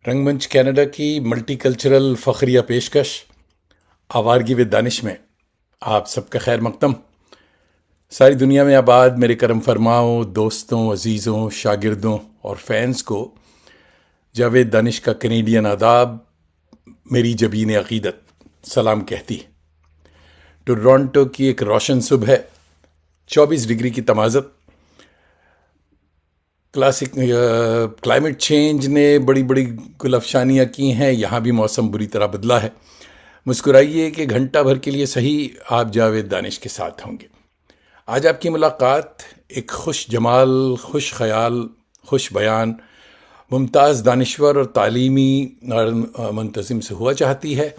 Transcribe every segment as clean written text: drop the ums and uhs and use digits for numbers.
رنگ منچ کینیڈا کی ملٹی کلچرل فخریہ پیشکش آوارگی ود دانش میں آپ سب کا خیر مقدم۔ ساری دنیا میں آباد میرے کرم فرماؤں دوستوں، عزیزوں، شاگردوں اور فینس کو جاوید دانش کا کینیڈین آداب، میری جبین عقیدت سلام کہتی۔ ٹورانٹو کی ایک روشن صبح ہے، 24 ڈگری کی تمازت۔ کلائمیٹ چینج نے بڑی بڑی گل افشانیاں کی ہیں، یہاں بھی موسم بری طرح بدلا ہے۔ مسکرائیے کہ گھنٹہ بھر کے لیے صحیح آپ جاوید دانش کے ساتھ ہوں گے۔ آج آپ کی ملاقات ایک خوش جمال، خوش خیال، خوش بیان، ممتاز دانشور اور تعلیمی اور منتظم سے ہوا چاہتی ہے۔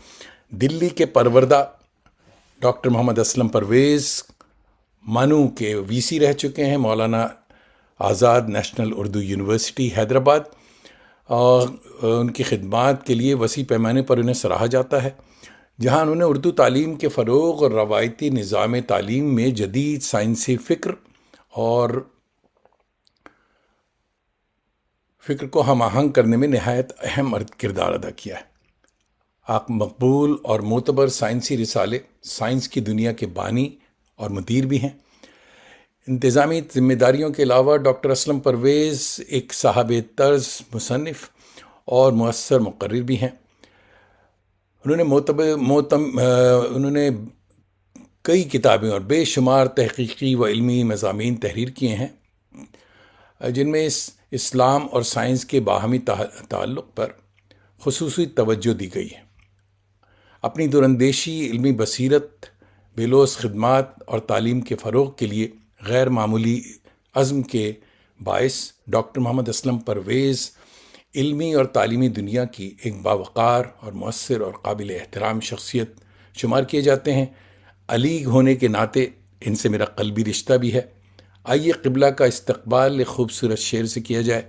دلی کے پروردہ ڈاکٹر محمد اسلم پرویز مانو کے وی سی رہ چکے ہیں، مولانا آزاد نیشنل اردو یونیورسٹی حیدرآباد، اور ان کی خدمات کے لیے وسیع پیمانے پر انہیں سراہا جاتا ہے، جہاں انہوں نے اردو تعلیم کے فروغ اور روایتی نظام تعلیم میں جدید سائنسی فکر کو ہم آہنگ کرنے میں نہایت اہم کردار ادا کیا ہے۔ آپ مقبول اور معتبر سائنسی رسالے سائنس کی دنیا کے بانی اور مدیر بھی ہیں۔ انتظامی ذمہ داریوں کے علاوہ ڈاکٹر اسلم پرویز ایک صاحب طرز مصنف اور مؤثر مقرر بھی ہیں۔ انہوں نے کئی کتابیں اور بے شمار تحقیقی و علمی مضامین تحریر کیے ہیں، جن میں اسلام اور سائنس کے باہمی تعلق پر خصوصی توجہ دی گئی ہے۔ اپنی دوراندیشی، علمی بصیرت، بے لوث خدمات اور تعلیم کے فروغ کے لیے غیر معمولی عزم کے باعث ڈاکٹر محمد اسلم پرویز علمی اور تعلیمی دنیا کی ایک باوقار اور مؤثر اور قابل احترام شخصیت شمار کیے جاتے ہیں۔ علیگ ہونے کے ناطے ان سے میرا قلبی رشتہ بھی ہے۔ آئیے قبلہ کا استقبال ایک خوبصورت شعر سے کیا جائے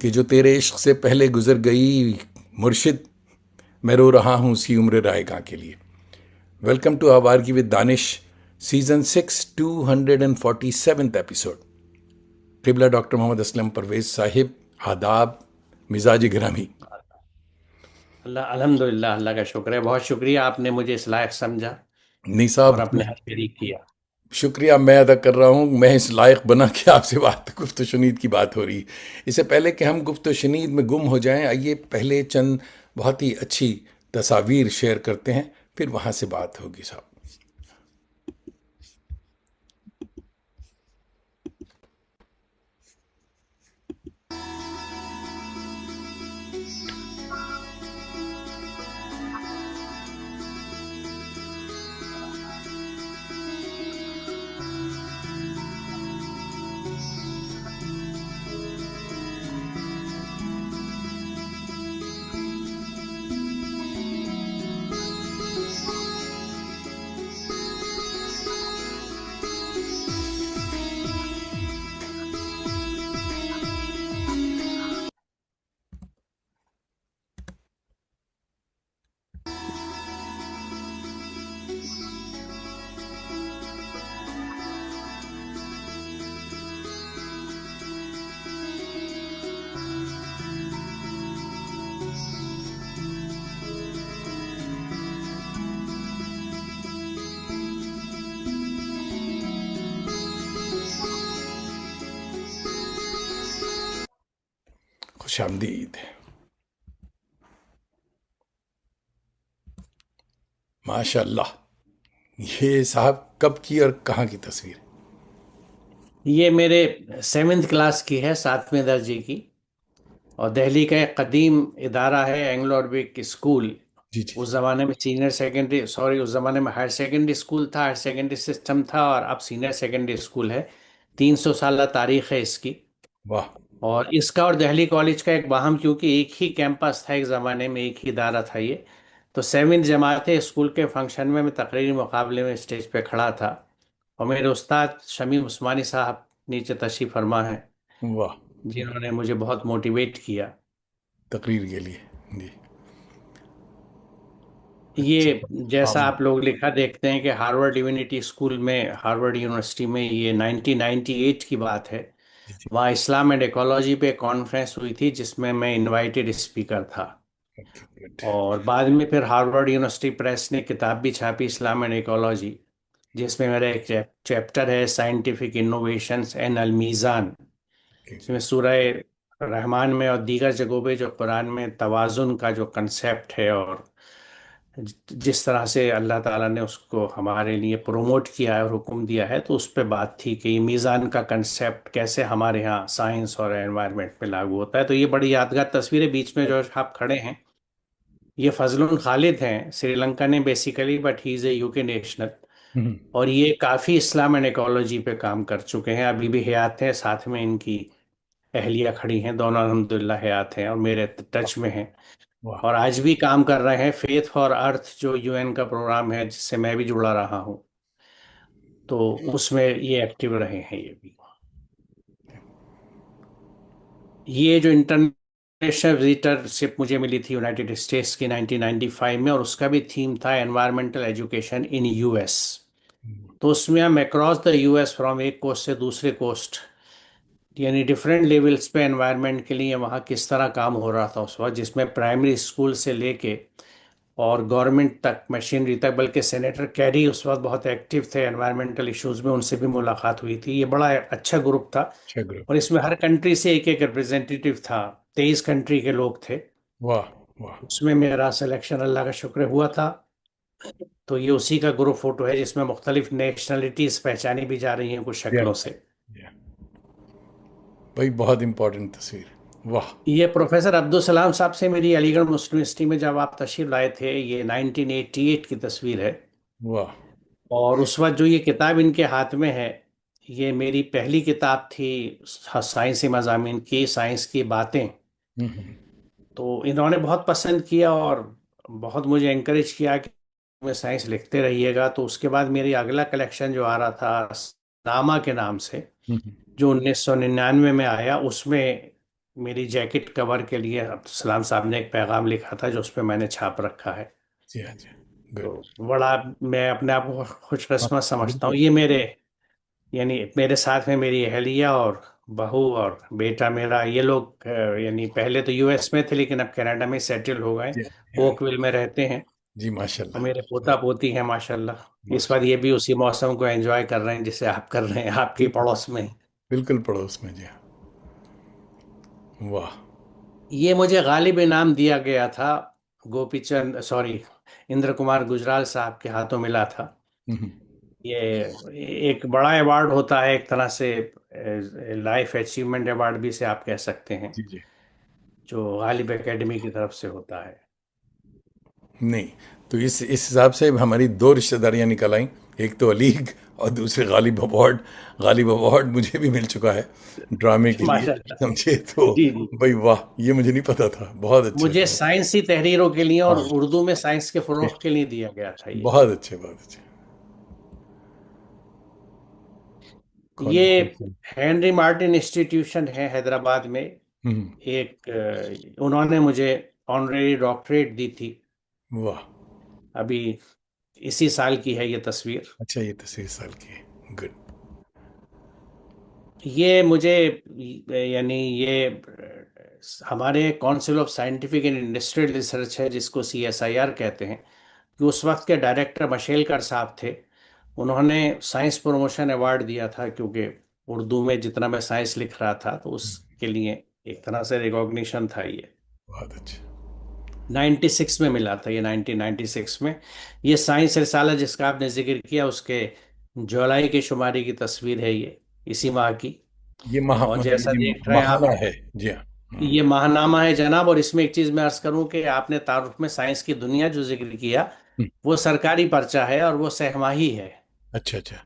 کہ جو تیرے عشق سے پہلے گزر گئی مرشد، میں رو رہا ہوں اسی عمر رائے گاں کے لیے۔ ویلکم ٹو آوارگی ود دانش سیزن 6 247 ایپیسوڈ۔ قبلہ ڈاکٹر محمد اسلم پرویز صاحب، آداب، مزاج گرامی۔ الحمدللہ، اللہ کا شکر ہے، بہت شکریہ، آپ نے مجھے اس لائق سمجھا نہیں اور صاحب، اپنے ہاتھ شریک کیا۔ شکریہ میں ادا کر رہا ہوں، میں اس لائق بنا کہ آپ سے گفت و شنید کی بات ہو رہی۔ اس سے پہلے کہ ہم گفت و شنید میں گم ہو جائیں، آئیے پہلے چند بہت ہی اچھی تصاویر شیئر کرتے ہیں، پھر وہاں سے بات ہوگی صاحب۔ خوش آمدید۔ ماشاء اللہ، یہ صاحب کب کی اور کہاں کی تصویر؟ یہ میرے 7th کلاس کی ہے، 7ویں درجے کی، اور دہلی کا ایک قدیم ادارہ ہے اینگلو عربک اسکول۔ جی جی، اس زمانے میں اس زمانے میں ہائر سیکنڈری اسکول تھا، ہائر سیکنڈری سسٹم تھا، اور اب سینئر سیکنڈری اسکول ہے۔ 300 سالہ تاریخ ہے اس کی، واہ، اور اس کا اور دہلی کالج کا ایک باہم، کیونکہ ایک ہی کیمپس تھا ایک زمانے میں، ایک ہی ادارہ تھا یہ، تو 7 جماعت اسکول کے فنکشن میں تقریری مقابلے میں اسٹیج پہ کھڑا تھا، اور میرے استاد شمیم عثمانی صاحب نیچے تشریف فرما ہیں، واہ، جنہوں نے مجھے بہت موٹیویٹ کیا۔ تقریر کے لیے جی۔ اچھا، یہ جیسا آپ لوگ لکھا دیکھتے ہیں کہ ہارورڈ ڈیونٹی اسکول میں، ہارورڈ یونیورسٹی میں، یہ 1998 کی بات ہے، جی جی. وہاں اسلام اینڈ ایکولوجی پہ کانفرنس ہوئی تھی جس میں میں انوائٹڈ اسپیکر تھا. Okay good. اور بعد میں پھر ہارورڈ یونیورسٹی پریس نے کتاب بھی چھاپی اسلام اینڈ ایکولوجی، جس میں میرا ایک چیپٹر ہے سائنٹیفک انوویشنز اینڈ المیزان. اس میں سورہ رحمان میں اور دیگر جگہوں پہ جو قرآن میں توازن کا جو کنسیپٹ ہے، اور جس طرح سے اللہ تعالیٰ نے اس کو ہمارے لیے پروموٹ کیا ہے اور حکم دیا ہے، تو اس پہ بات تھی کہ یہ میزان کا کنسیپٹ کیسے ہمارے ہاں سائنس اور انوائرمنٹ میں لاگو ہوتا ہے. تو یہ بڑی یادگار تصویر ہے. بیچ میں جو آپ کھڑے ہیں یہ فضل خالد ہیں، سری لنکا نے basically, but he is a you کے نیشنل. اور یہ کافی اسلام اینڈ ایکولوجی پہ کام کر چکے ہیں، ابھی بھی حیات ہیں، ساتھ میں ان کی اہلیہ کھڑی ہیں، دونوں الحمدللہ حیات ہیں اور میرے ٹچ میں ہیں واہ. اور آج بھی کام کر رہے ہیں. فیتھ فار ارتھ جو یو این کا پروگرام ہے جس سے میں بھی جڑا رہا ہوں، تو اس میں یہ ایکٹیو رہے ہیں. یہ بھی یہ جو انٹرنیشنل وزیٹر شپ مجھے ملی تھی یونائٹڈ اسٹیٹس کی 1995 میں، اور اس کا بھی تھیم تھا انوائرمنٹل ایجوکیشن ان یو ایس. تو اس میں ہم across the U S, from ایک کوسٹ سے دوسرے کوسٹ، یعنی ڈفرینٹ لیولز پہ انوائرمنٹ کے لیے وہاں کس طرح کام ہو رہا تھا اس وقت، جس میں پرائمری اسکول سے لے کے اور گورنمنٹ تک، مشینری تک. بلکہ سینیٹر کیری اس وقت بہت ایکٹیو تھے انوائرمنٹل ایشوز میں، ان سے بھی ملاقات ہوئی تھی. یہ بڑا اچھا گروپ تھا، اچھا گروپ. اور اس میں ہر کنٹری سے ایک ایک ریپرزینٹیٹیو تھا. 23 کنٹری کے لوگ تھے. واہ واہ. اس میں میرا سلیکشن اللہ کا شکر ہوا تھا. تو یہ اسی کا گروپ فوٹو ہے جس میں مختلف نیشنلٹیز پہچانی بھی جا رہی ہیں کچھ یا شکلوں سے. یا بھائی بہت امپورٹنٹ تصویر. واہ. یہ پروفیسر عبدالسلام صاحب سے میری علی گڑھ مسلم یونیورسٹی میں جب آپ تشریف لائے تھے، یہ 1988 کی تصویر ہے. واہ. اور اس وقت جو یہ کتاب ان کے ہاتھ میں ہے، یہ میری پہلی کتاب تھی سائنسی مضامین کی، سائنس کی باتیں. تو انہوں نے بہت پسند کیا اور بہت مجھے انکریج کیا کہ میں سائنس لکھتے رہیے گا. تو اس کے بعد میری اگلا کلیکشن جو آ رہا تھا نامہ کے نام سے، جو 1999 میں آیا، اس میں میری جیکٹ کور کے لیے عبدالسلام صاحب نے ایک پیغام لکھا تھا جو اس پہ میں نے چھاپ رکھا ہے. جی ہاں جی. تو گڈ. بڑا میں اپنے آپ کو خوش قسمت سمجھتا ہوں. یہ میرے، یعنی میرے ساتھ میں میری اہلیہ اور بہو اور بیٹا میرا، یہ لوگ یعنی پہلے تو یو ایس میں تھے لیکن اب کینیڈا میں سیٹل ہو گئے، جی ہاں اوک ول میں رہتے ہیں. جی. ماشاء اور اللہ. میرے پوتا پوتی ہیں ماشاءاللہ. اس ماشاء بار یہ بھی اسی موسم کو انجوائے کر رہے ہیں جسے آپ کر رہے ہیں، آپ کی بالکل پڑوس میں. بالکل پڑوس میں. جی ہاں. واہ. یہ مجھے غالب انعام دیا گیا تھا، گوپی چند سوری اندر کمار گجرال صاحب کے ہاتھوں ملا تھا. یہ ایک بڑا ایوارڈ ہوتا ہے ایک طرح سے، لائف اچیومنٹ ایوارڈ بھی سے آپ کہہ سکتے ہیں، جی جی. جو غالب اکیڈمی کی طرف سے ہوتا ہے. نہیں تو اس حساب سے ہماری دو رشتہ داریاں نکل آئیں، ایک تو علیگ اور دوسرے غالب ایوارڈ. غالب ایوارڈ مجھے بھی مل چکا ہے ڈرامے کے لیے، ماشاء اللہ. سمجھے تو. جی جی. بھائی واہ، یہ مجھے نہیں پتا تھا. بہت اچھے. مجھے سائنسی تحریروں کے لیے اور ہاں اردو میں سائنس کے فروغ کے لیے دیا گیا تھا یہ. بہت اچھے بہت اچھے. یہ ہینری مارٹن انسٹیٹیوشن ہے حیدرآباد میں. ایک انہوں نے مجھے آنریری ڈاکٹریٹ دی تھی. واہ. ابھی اسی سال کی ہے یہ تصویر. اچھا یہ 23 سال کی ہے. گڈ. یہ مجھے یعنی یہ ہمارے council of scientific and industrial research ہے جس کو CSIR کہتے ہیں، کہ اس وقت کے ڈائریکٹر مشیلکر صاحب تھے. انہوں نے سائنس پروموشن ایوارڈ دیا تھا کیونکہ اردو میں جتنا میں سائنس لکھ رہا تھا تو اس کے لیے ایک طرح سے ریکوگنیشن تھا. یہ بہت اچھا. 96 میں ملا تھا، یہ 1996 میں. یہ سائنس رسالہ جس کا آپ نے ذکر کیا اس کے جولائی کے شمارے کی تصویر ہے، یہ اسی ماہ کی. یہ اور جیسا دیکھ رہے ہیں آپ، ماہانہ ہے. جی ہاں. یہ ماہنامہ ہے جناب. اور اس میں ایک چیز میں عرض کروں کہ آپ نے تعارف میں سائنس کی دنیا جو ذکر کیا، وہ سرکاری پرچہ ہے اور وہ سہ ماہی ہے. اچھا اچھا.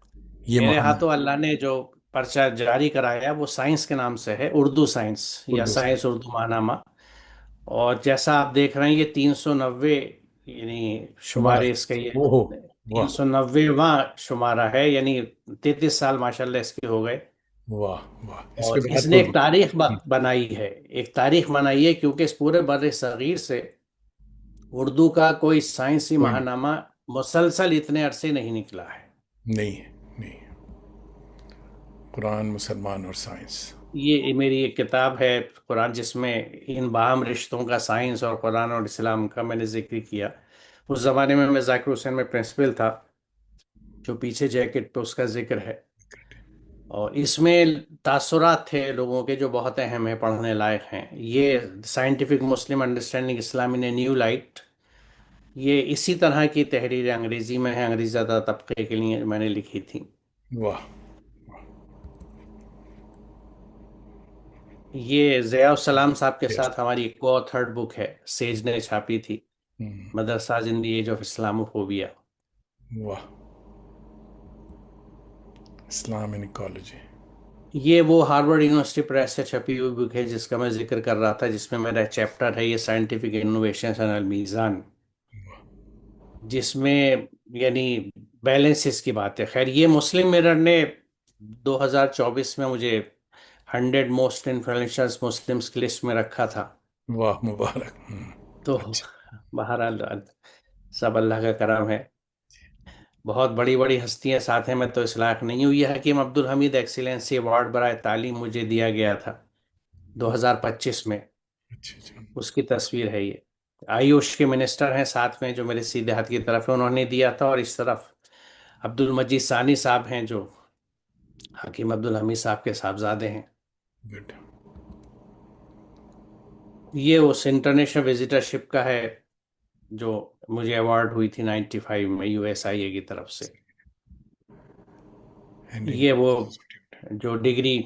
یہ میرے ماہانہ ہاتھوں اللہ نے جو پرچہ جاری کرایا وہ سائنس کے نام سے ہے، اردو سائنس یا اردو سے. سائنس اردو ماہنامہ. اور جیسا آپ دیکھ رہے ہیں یہ 390 یعنی شمارہ. شمارے اس کا، یہ او ہو. واہ 390واں شمارہ ہے، یعنی 33 سال ماشاءاللہ اس کے ہو گئے. واہ واہ. اس اور پہ اس بات نے ایک ہوگی. تاریخ بنائی ہے، ایک تاریخ بنائی ہے، کیونکہ اس پورے بر صغیر سے اردو کا کوئی سائنسی کوئی ماہنامہ مسلسل اتنے عرصے نہیں نکلا ہے. نہیں ہے. نہیں ہے. قرآن، مسلمان اور سائنس. یہ میری ایک کتاب ہے قرآن، جس میں ان باہم رشتوں کا سائنس اور قرآن اور اسلام کا میں نے ذکر کیا۔ اس زمانے میں ذاکر حسین میں پرنسپل تھا، جو پیچھے جیکٹ پہ اس کا ذکر ہے، اور اس میں تاثرات تھے لوگوں کے جو بہت اہم ہیں، پڑھنے لائق ہیں۔ یہ scientific Muslim understanding Islam in a new light, یہ اسی طرح کی تحریر انگریزی میں ہے، انگریزی زدہ طبقے کے لیے میں نے لکھی تھی۔ واہ. یہ ضیاء السلام صاحب کے Yes. ساتھ ہماری کو تھرڈ بک ہے، سیج نے چھاپی تھی، مدرسہ ان دی ایج آف اسلاموفوبیا۔ واہ. اسلام ان ایکالوجی. یہ وہ ہارورڈ یونیورسٹی پریس سے چھپی ہوئی بک ہے جس کا میں ذکر کر رہا تھا، جس میں میرا چیپٹر ہے یہ سائنٹیفک انوویشنز اینڈ المیزان، جس میں یعنی بیلنسز کی بات ہے۔ خیر، یہ مسلم مرر نے 2024 میں مجھے 100 موسٹ انفلوئنشل مسلمس کی لسٹ میں رکھا تھا۔ واہ مبارک. تو اچھا. بہرحال سب اللہ کا کرم ہے، بہت بڑی بڑی ہستیاں ساتھ ہیں، میں تو اس لائق نہیں ہوں۔ یہ حکیم عبدالحمید ایکسیلنسی ایوارڈ برائے تعلیم مجھے دیا گیا تھا 2025 میں، اچھا اچھا. اس کی تصویر ہے یہ۔ آیوش کے منسٹر ہیں ساتھ میں، جو میرے سیدھے ہاتھ کی طرف ہے، انہوں نے دیا تھا، اور اس طرف عبد المجید ثانی صاحب ہیں جو حکیم عبدالحمید صاحب کے صاحبزادے ہیں۔ گڈ. یہ اس انٹرنیشنل وزٹرشپ کا ہے جو مجھے ایوارڈ ہوئی تھی 95 میں USA کی طرف سے۔ یہ وہ جو ڈگری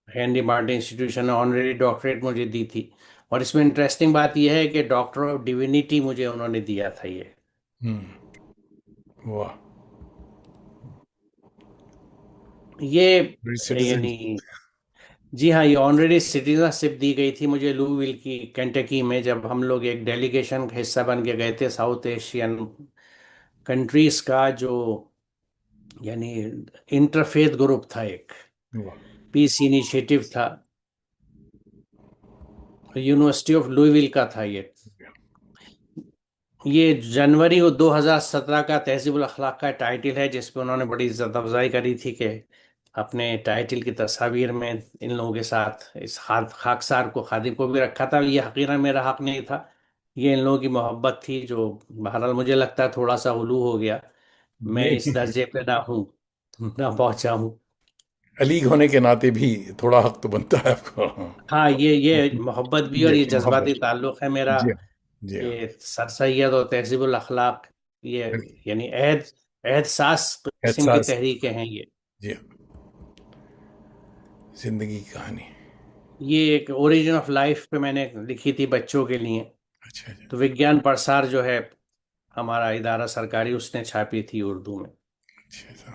ہینری مارٹن انسٹیٹیوشن نے آنریری ڈاکٹریٹ مجھے دی تھی، اور اس میں انٹرسٹنگ بات یہ ہے کہ ڈاکٹر آف ڈیوینٹی مجھے انہوں نے دیا تھا یہ۔ واہ. یہ سٹیزن. یعنی جی ہاں، یہ آنریری سٹیزن شپ دی گئی تھی مجھے لوویل کی کینٹکی میں، جب ہم لوگ ایک ڈیلیگیشن کا حصہ بن کے گئے تھے ساؤتھ ایشین کنٹریز کا، جو یعنی انٹرفیتھ گروپ تھا، ایک واہ. پیس انیشیٹو تھا، یونیورسٹی آف لوویل کا تھا یہ۔ یہ جنوری 2017 کا تہذیب الاخلاق کا ٹائٹل ہے، جس پہ انہوں نے بڑی عزت افزائی کری تھی کہ اپنے ٹائٹل کی تصاویر میں ان لوگوں کے ساتھ اس خاکسار کو، خادم کو بھی رکھا تھا۔ یہ حقیقت میرا حق نہیں تھا، یہ ان لوگوں کی محبت تھی، جو بہرحال مجھے لگتا ہے تھوڑا سا غلو ہو گیا، میں اس نہیں، درجے پہ نہ ہوں، نہ پہنچا ہوں۔ علیگ ہونے کے ناطے بھی تھوڑا حق تو بنتا ہے آپ کو. ہاں، یہ محبت بھی اور جی یہ کہ جذباتی محبت. تعلق ہے میرا جی ہاں. جی ہاں. کہ سر سید اور تہذیب الاخلاق، یہ یعنی عہد ساز قسم کی احساس. تحریکیں ہیں یہ۔ جی ہاں. زندگی کی کہانی. یہ ایک اوریجن آف لائف پہ میں نے لکھی تھی بچوں کے لیے، اچھا جی. تو وگیان پرسار جو ہے ہمارا ادارہ سرکاری، اس نے چھاپی تھی اردو میں۔ اچھا سا.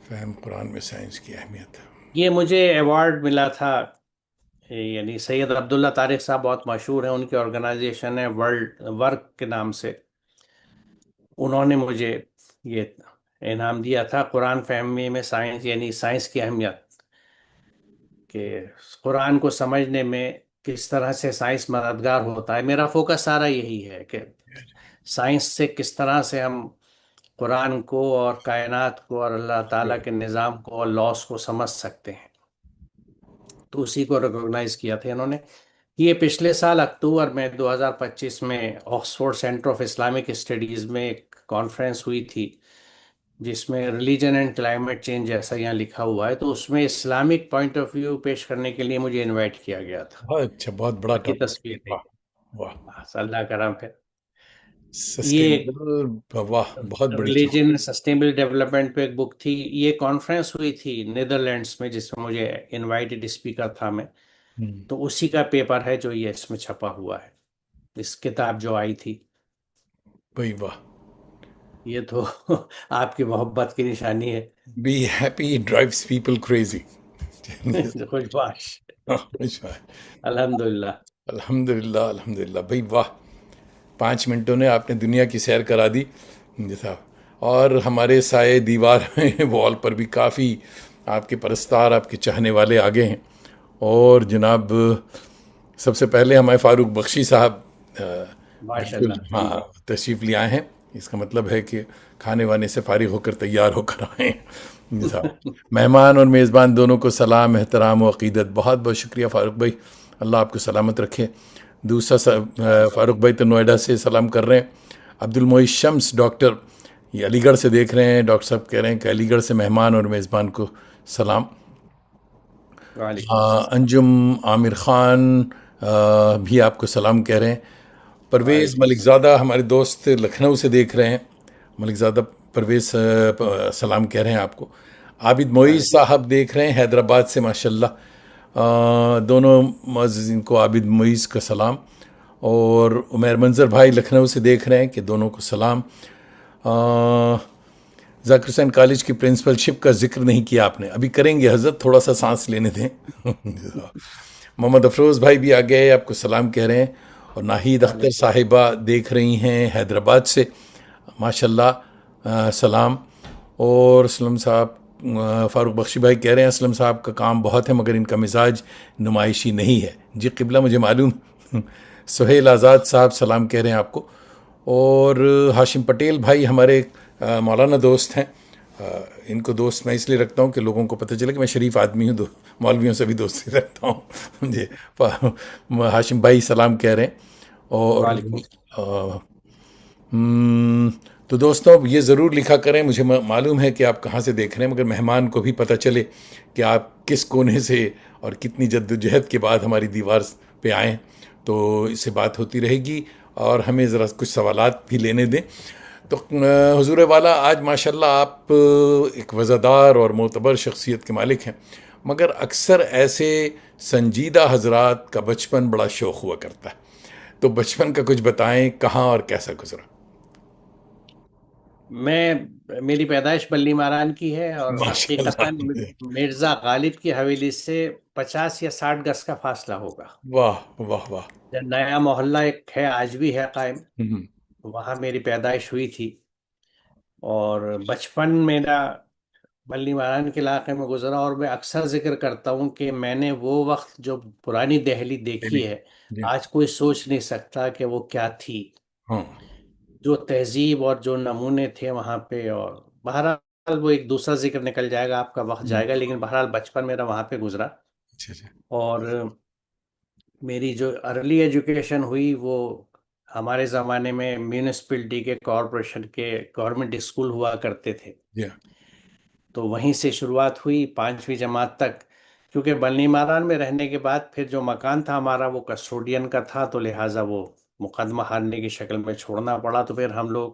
فہم قرآن میں سائنس کی اہمیت. یہ مجھے ایوارڈ ملا تھا، یعنی سید عبداللہ طارق صاحب بہت مشہور ہیں، ان کی آرگنائزیشن ہے ورلڈ ورک کے نام سے، انہوں نے مجھے یہ انعام دیا تھا، قرآن فہمی میں سائنس، یعنی سائنس کی اہمیت، کہ قرآن کو سمجھنے میں کس طرح سے سائنس مددگار ہوتا ہے۔ میرا فوکس سارا یہی ہے کہ سائنس سے کس طرح سے ہم قرآن کو اور کائنات کو اور اللہ تعالیٰ کے نظام کو اور لاس کو سمجھ سکتے ہیں، تو اسی کو ریکگنائز کیا تھا انہوں نے۔ یہ پچھلے سال اکتوبر میں 2025 میں Oxford centre of Islamic studies میں ایک کانفرنس ہوئی تھی، جس میں ریلیجن اینڈ کلائمیٹ چینج جیسا یہاں لکھا ہوا ہے، تو اس میں اسلامک پوائنٹ آف ویو پیش کرنے کے لیے مجھے انوائٹ کیا گیا تھا۔ بہت اچھا، بہت بڑا یہ ٹاپک. تصویر ہے، واہ. واہ. بس اللہ کرم ہے۔ یہ سسٹینیبل. واہ بہت بڑی چیز. ریلیجن سسٹینیبل ڈیولپمنٹ پہ ایک بک تھی، یہ کانفرنس ہوئی تھی نیدرلینڈس میں، جس میں مجھے انوائٹڈ اسپیکر تھا میں، تو اسی کا پیپر ہے جو یہ اس میں چھپا ہوا ہے، اس کتاب جو آئی تھی۔ بھائی واہ. یہ تو آپ کی محبت کی نشانی ہے۔ Be happy drives people crazy. خوش باش، الحمدللہ۔ الحمد للہ الحمد للہ. بھائی واہ. 5 منٹوں نے آپ نے دنیا کی سیر کرا دی جی صاحب. اور ہمارے سائے دیوار وال پر بھی کافی آپ کے پرستار، آپ کے چاہنے والے آگے ہیں. اور جناب سب سے پہلے ہمارے فاروق بخشی صاحب ماشاء بالکل اللہ۔ ہاں تشریف لے آئے ہیں. اس کا مطلب ہے کہ کھانے وانے سے فارغ ہو کر تیار ہو کر آئے ہیں. جی صاحب، مہمان اور میزبان دونوں کو سلام، احترام و عقیدت. بہت بہت شکریہ فاروق بھائی، اللہ آپ کو سلامت رکھے. دوسرا فاروق بھائی تو نوئیڈا سے سلام کر رہے ہیں. عبد المعید شمس ڈاکٹر، یہ علی گڑھ سے دیکھ رہے ہیں. ڈاکٹر صاحب کہہ رہے ہیں کہ علی گڑھ سے مہمان اور میزبان کو سلام. وعلیکم السلام. انجم عامر خان بھی آپ کو سلام کہہ رہے ہیں. پرویز وعلیکم ملک السلام. زادہ ہمارے دوست لکھنؤ سے دیکھ رہے ہیں. ملک زادہ پرویز سلام کہہ رہے ہیں آپ کو. عابد معیز وعلیکم. صاحب دیکھ رہے ہیں حیدرآباد سے، ماشاءاللہ. دونوں معززین کو عابد معیز کا سلام. اور عمیر منظر بھائی لکھنؤ سے دیکھ رہے ہیں کہ دونوں کو سلام. ذاکر حسین کالج کی پرنسپل شپ کا ذکر نہیں کیا آپ نے، ابھی کریں گے حضرت، تھوڑا سا سانس لینے دیں. محمد افروز بھائی بھی آ گئے، آپ کو سلام کہہ رہے ہیں. اور ناہید اختر وعلیکم. صاحبہ دیکھ رہی ہیں حیدرآباد سے، ماشاءاللہ، سلام. اور اسلم صاحب، فاروق بخشی بھائی کہہ رہے ہیں اسلم صاحب کا کام بہت ہے مگر ان کا مزاج نمائشی نہیں ہے. جی قبلہ مجھے معلوم. سہیل آزاد صاحب سلام کہہ رہے ہیں آپ کو. اور ہاشم پٹیل بھائی ہمارے مولانا دوست ہیں. ان کو دوست میں اس لیے رکھتا ہوں کہ لوگوں کو پتہ چلے کہ میں شریف آدمی ہوں، مولویوں سے بھی دوستی رکھتا ہوں. جی ہاشم بھائی سلام کہہ رہے ہیں. اور وعلیکم السلام. تو دوستوں یہ ضرور لکھا کریں، مجھے معلوم ہے کہ آپ کہاں سے دیکھ رہے ہیں، مگر مہمان کو بھی پتہ چلے کہ آپ کس کونے سے اور کتنی جد و جہد کے بعد ہماری دیوار پہ آئیں. تو اس سے بات ہوتی رہے گی اور ہمیں ذرا کچھ سوالات بھی لینے دیں. تو حضور والا، آج ماشاءاللہ آپ ایک وزادار اور معتبر شخصیت کے مالک ہیں، مگر اکثر ایسے سنجیدہ حضرات کا بچپن بڑا شوق ہوا کرتا ہے. تو بچپن کا کچھ بتائیں، کہاں اور کیسا گزرا؟ میں میری پیدائش بلی ماران کی ہے، اور ماشاء حقیقتاً اللہ. مرزا غالب کی حویلی سے 50 یا 60 گز کا فاصلہ ہوگا. واہ واہ واہ. نیا محلہ ایک ہے، آج بھی ہے قائم. ہم، وہاں میری پیدائش ہوئی تھی. اور بچپن میرا بلی ماران کے علاقے میں گزرا، اور میں اکثر ذکر کرتا ہوں کہ میں نے وہ وقت جو پرانی دہلی دہلی. دیکھی ہے، جی. آج کوئی سوچ نہیں سکتا کہ وہ کیا تھی. ہاں. جو تہذیب اور جو نمونے تھے وہاں پہ. اور بہرحال وہ ایک دوسرا ذکر نکل جائے گا، آپ کا وقت ہم، جائے گا، لیکن بہرحال بچپن میرا وہاں پہ گزرا. اچھا اچھا. اور میری جو ارلی ایجوکیشن ہوئی وہ ہمارے زمانے میں میونسپلٹی کے، کارپوریشن کے گورنمنٹ اسکول ہوا کرتے تھے. جی. تو وہیں سے شروعات ہوئی 5ویں جماعت تک. کیونکہ بلی ماران میں رہنے کے بعد پھر جو مکان تھا ہمارا وہ کسٹوڈین کا تھا، تو لہٰذا وہ مقدمہ ہارنے کی شکل میں چھوڑنا پڑا. تو پھر ہم لوگ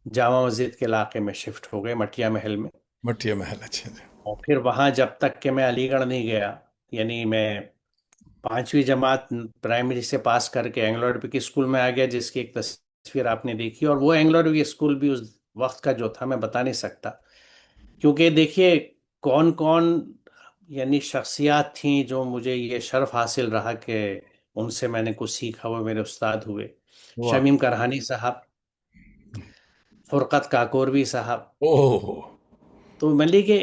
جامع مسجد کے علاقے میں شفٹ ہو گئے، مٹیا محل میں. مٹیا محل. اچھا جی. اور پھر وہاں جب تک کہ میں علی گڑھ نہیں گیا، یعنی میں 5ویں جماعت پرائمری سے پاس کر کے اینگلو عربک اسکول میں آ گیا، جس کی ایک تصویر آپ نے دیکھی. اور وہ اینگلو عربک اسکول بھی اس وقت کا جو تھا میں بتا نہیں سکتا. کیونکہ دیکھیے کون کون یعنی شخصیات تھیں جو مجھے یہ شرف حاصل رہا کہ ان سے میں نے کچھ سیکھا، وہ میرے استاد ہوئے. واہ. شمیم کرہانی صاحب، فرقت کاکوروی صاحب. اوہ. تو ملی کے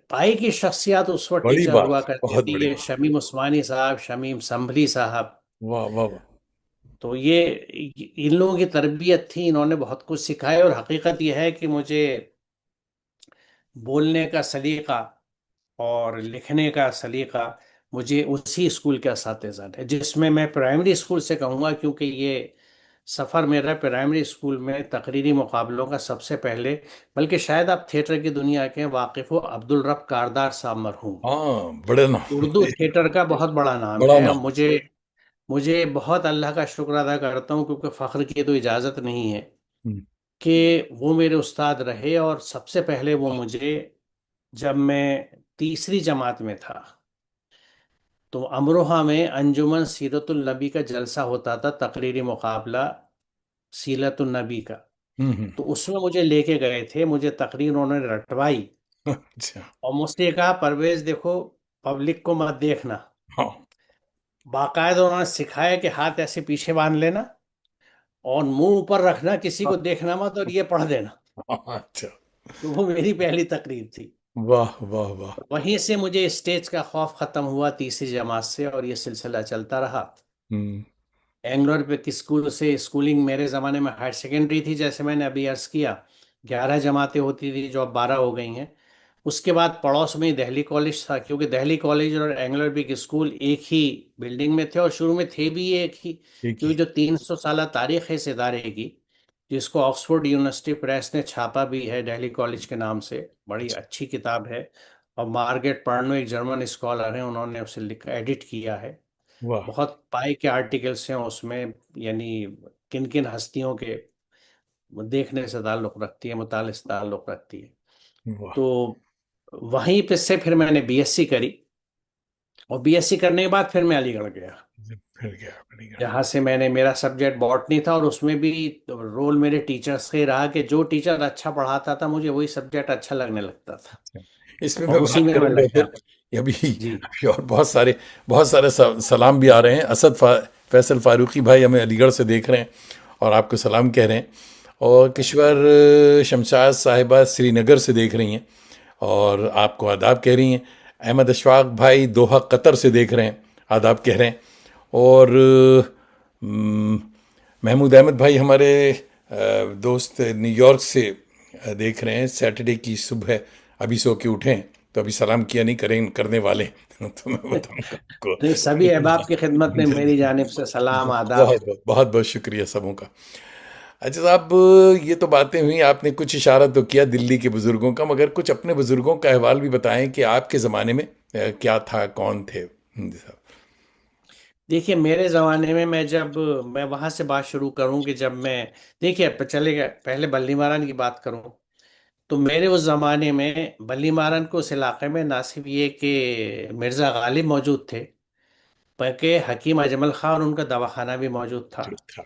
پائی کی شخصیات اس وقت بڑی ٹیچر بات، ہوا کرتی بہت تھی، بڑی یہ بات. شمیم عثمانی صاحب، شمیم سنبھلی صاحب. واہ واہ واہ. تو یہ ان لوگوں کی تربیت تھی، انہوں نے بہت کچھ سکھایا. اور حقیقت یہ ہے کہ مجھے بولنے کا سلیقہ اور لکھنے کا سلیقہ مجھے اسی اسکول کے اساتذہ نے، جس میں پرائمری اسکول سے کہوں گا، کیونکہ یہ سفر میرا پرائمری اسکول میں تقریری مقابلوں کا سب سے پہلے. بلکہ شاید آپ تھیٹر کی دنیا کے واقف ہو، عبد الرب کاردار صاحب مرحوم، ہاں، بڑے نام. اردو تھیٹر کا بہت بڑا نام بڑا ہے. اور نام. مجھے بہت اللہ کا شکر ادا کرتا ہوں، کیونکہ فخر کی تو اجازت نہیں ہے، ہم، کہ وہ میرے استاد رہے. اور سب سے پہلے وہ مجھے، جب میں تیسری جماعت میں تھا، تو امروہہ میں انجمن سیرت النبی کا جلسہ ہوتا تھا، تقریری مقابلہ سیرت النبی کا. ہم، ہم. تو اس میں مجھے لے کے گئے تھے، مجھے تقریر انہوں نے رٹوائی. اچھا. اور مجھ سے کہا پرویز دیکھو، پبلک کو مت دیکھنا. ہاں. باقاعدہ انہوں نے سکھایا کہ ہاتھ ایسے پیچھے باندھ لینا اور منہ اوپر رکھنا، کسی کو دیکھنا مت، اور یہ پڑھ دینا. ہاں، اچھا. تو وہ میری پہلی تقریر تھی. واہ واہ واہ. وہیں سے مجھے اسٹیج کا خوف ختم ہوا تیسری جماعت سے، اور یہ سلسلہ چلتا رہا. ہم، اینگلو عربک اسکول سے اسکولنگ میرے زمانے میں ہائر سیکنڈری تھی، جیسے میں نے ابھی عرض کیا. 11 جماعتیں ہوتی تھی جو اب 12 ہو گئی ہیں. اس کے بعد پڑوس میں ہی دہلی کالج تھا، کیونکہ دہلی کالج اور اینگلو عربک اسکول ایک ہی بلڈنگ میں تھے، اور شروع میں تھے بھی ایک ہی، ایک ہی. کیونکہ جو 300 سالہ تاریخ ہے اس ادارے کی، جس کو آکسفورڈ یونیورسٹی پریس نے چھاپا بھی ہے دہلی کالج کے نام سے، بڑی اچھا. اچھی کتاب ہے، اور مارگریٹ پرنو ایک جرمن اسکالر ہیں، انہوں نے اسے لکھا ایڈٹ کیا ہے، واہ. بہت پائی کے آرٹیکلس ہیں اس میں، یعنی کن کن ہستیوں کے دیکھنے سے تعلق رکھتی ہے، مطالعے سے تعلق رکھتی ہے. واہ. تو وہیں پہ سے پھر میں نے بی ایس سی کری، اور بی ایس سی کرنے کے بعد پھر میں علی گڑھ گیا، پھر گیا علی گڑھ. جہاں سے میں نے، میرا سبجیکٹ باٹنی تھا، اور اس میں بھی رول میرے ٹیچرز سے رہا کہ جو ٹیچر اچھا پڑھاتا تھا مجھے وہی سبجیکٹ اچھا لگنے لگتا تھا، اس میں اور اسی بات میں میں کروں گا لگ پھر. جاتا. ابھی جی. ابھی اور بہت سارے سلام بھی آ رہے ہیں. فیصل فاروقی بھائی ہمیں علی گڑھ سے دیکھ رہے ہیں اور آپ کو سلام کہہ رہے ہیں. اور کشور شمشاد صاحبہ سری نگر سے دیکھ رہی ہیں اور آپ کو آداب کہہ رہی ہیں. احمد اشفاق بھائی دوحہ قطر سے دیکھ رہے ہیں، آداب کہہ رہے ہیں. اور محمود احمد بھائی ہمارے دوست نیو یارک سے دیکھ رہے ہیں. سیٹرڈے کی صبح ہے، ابھی سو کے اٹھیں تو ابھی سلام کیا نہیں کرنے والے تو میں بتاؤں گا آپ کو. نہیں، سبھی احباب کی خدمت میں میری جانب سے سلام آداب. بہت بہت بہت بہت شکریہ سبوں کا. اچھا صاحب، یہ تو باتیں ہوئیں، آپ نے کچھ اشارہ تو کیا دلی کے بزرگوں کا، مگر کچھ اپنے بزرگوں کا احوال بھی بتائیں کہ آپ کے زمانے میں کیا تھا، کون تھے. جی صاحب. دیکھیے میرے زمانے میں، میں وہاں سے بات شروع کروں کہ جب میں، دیکھیے چلے گئے پہلے بلی ماران کی بات کروں، تو میرے اس زمانے میں بلی ماران کو اس علاقے میں نہ صرف یہ کہ مرزا غالب موجود تھے، بلکہ حکیم اجمل خان اور ان کا دواخانہ بھی موجود تھا، جو تھا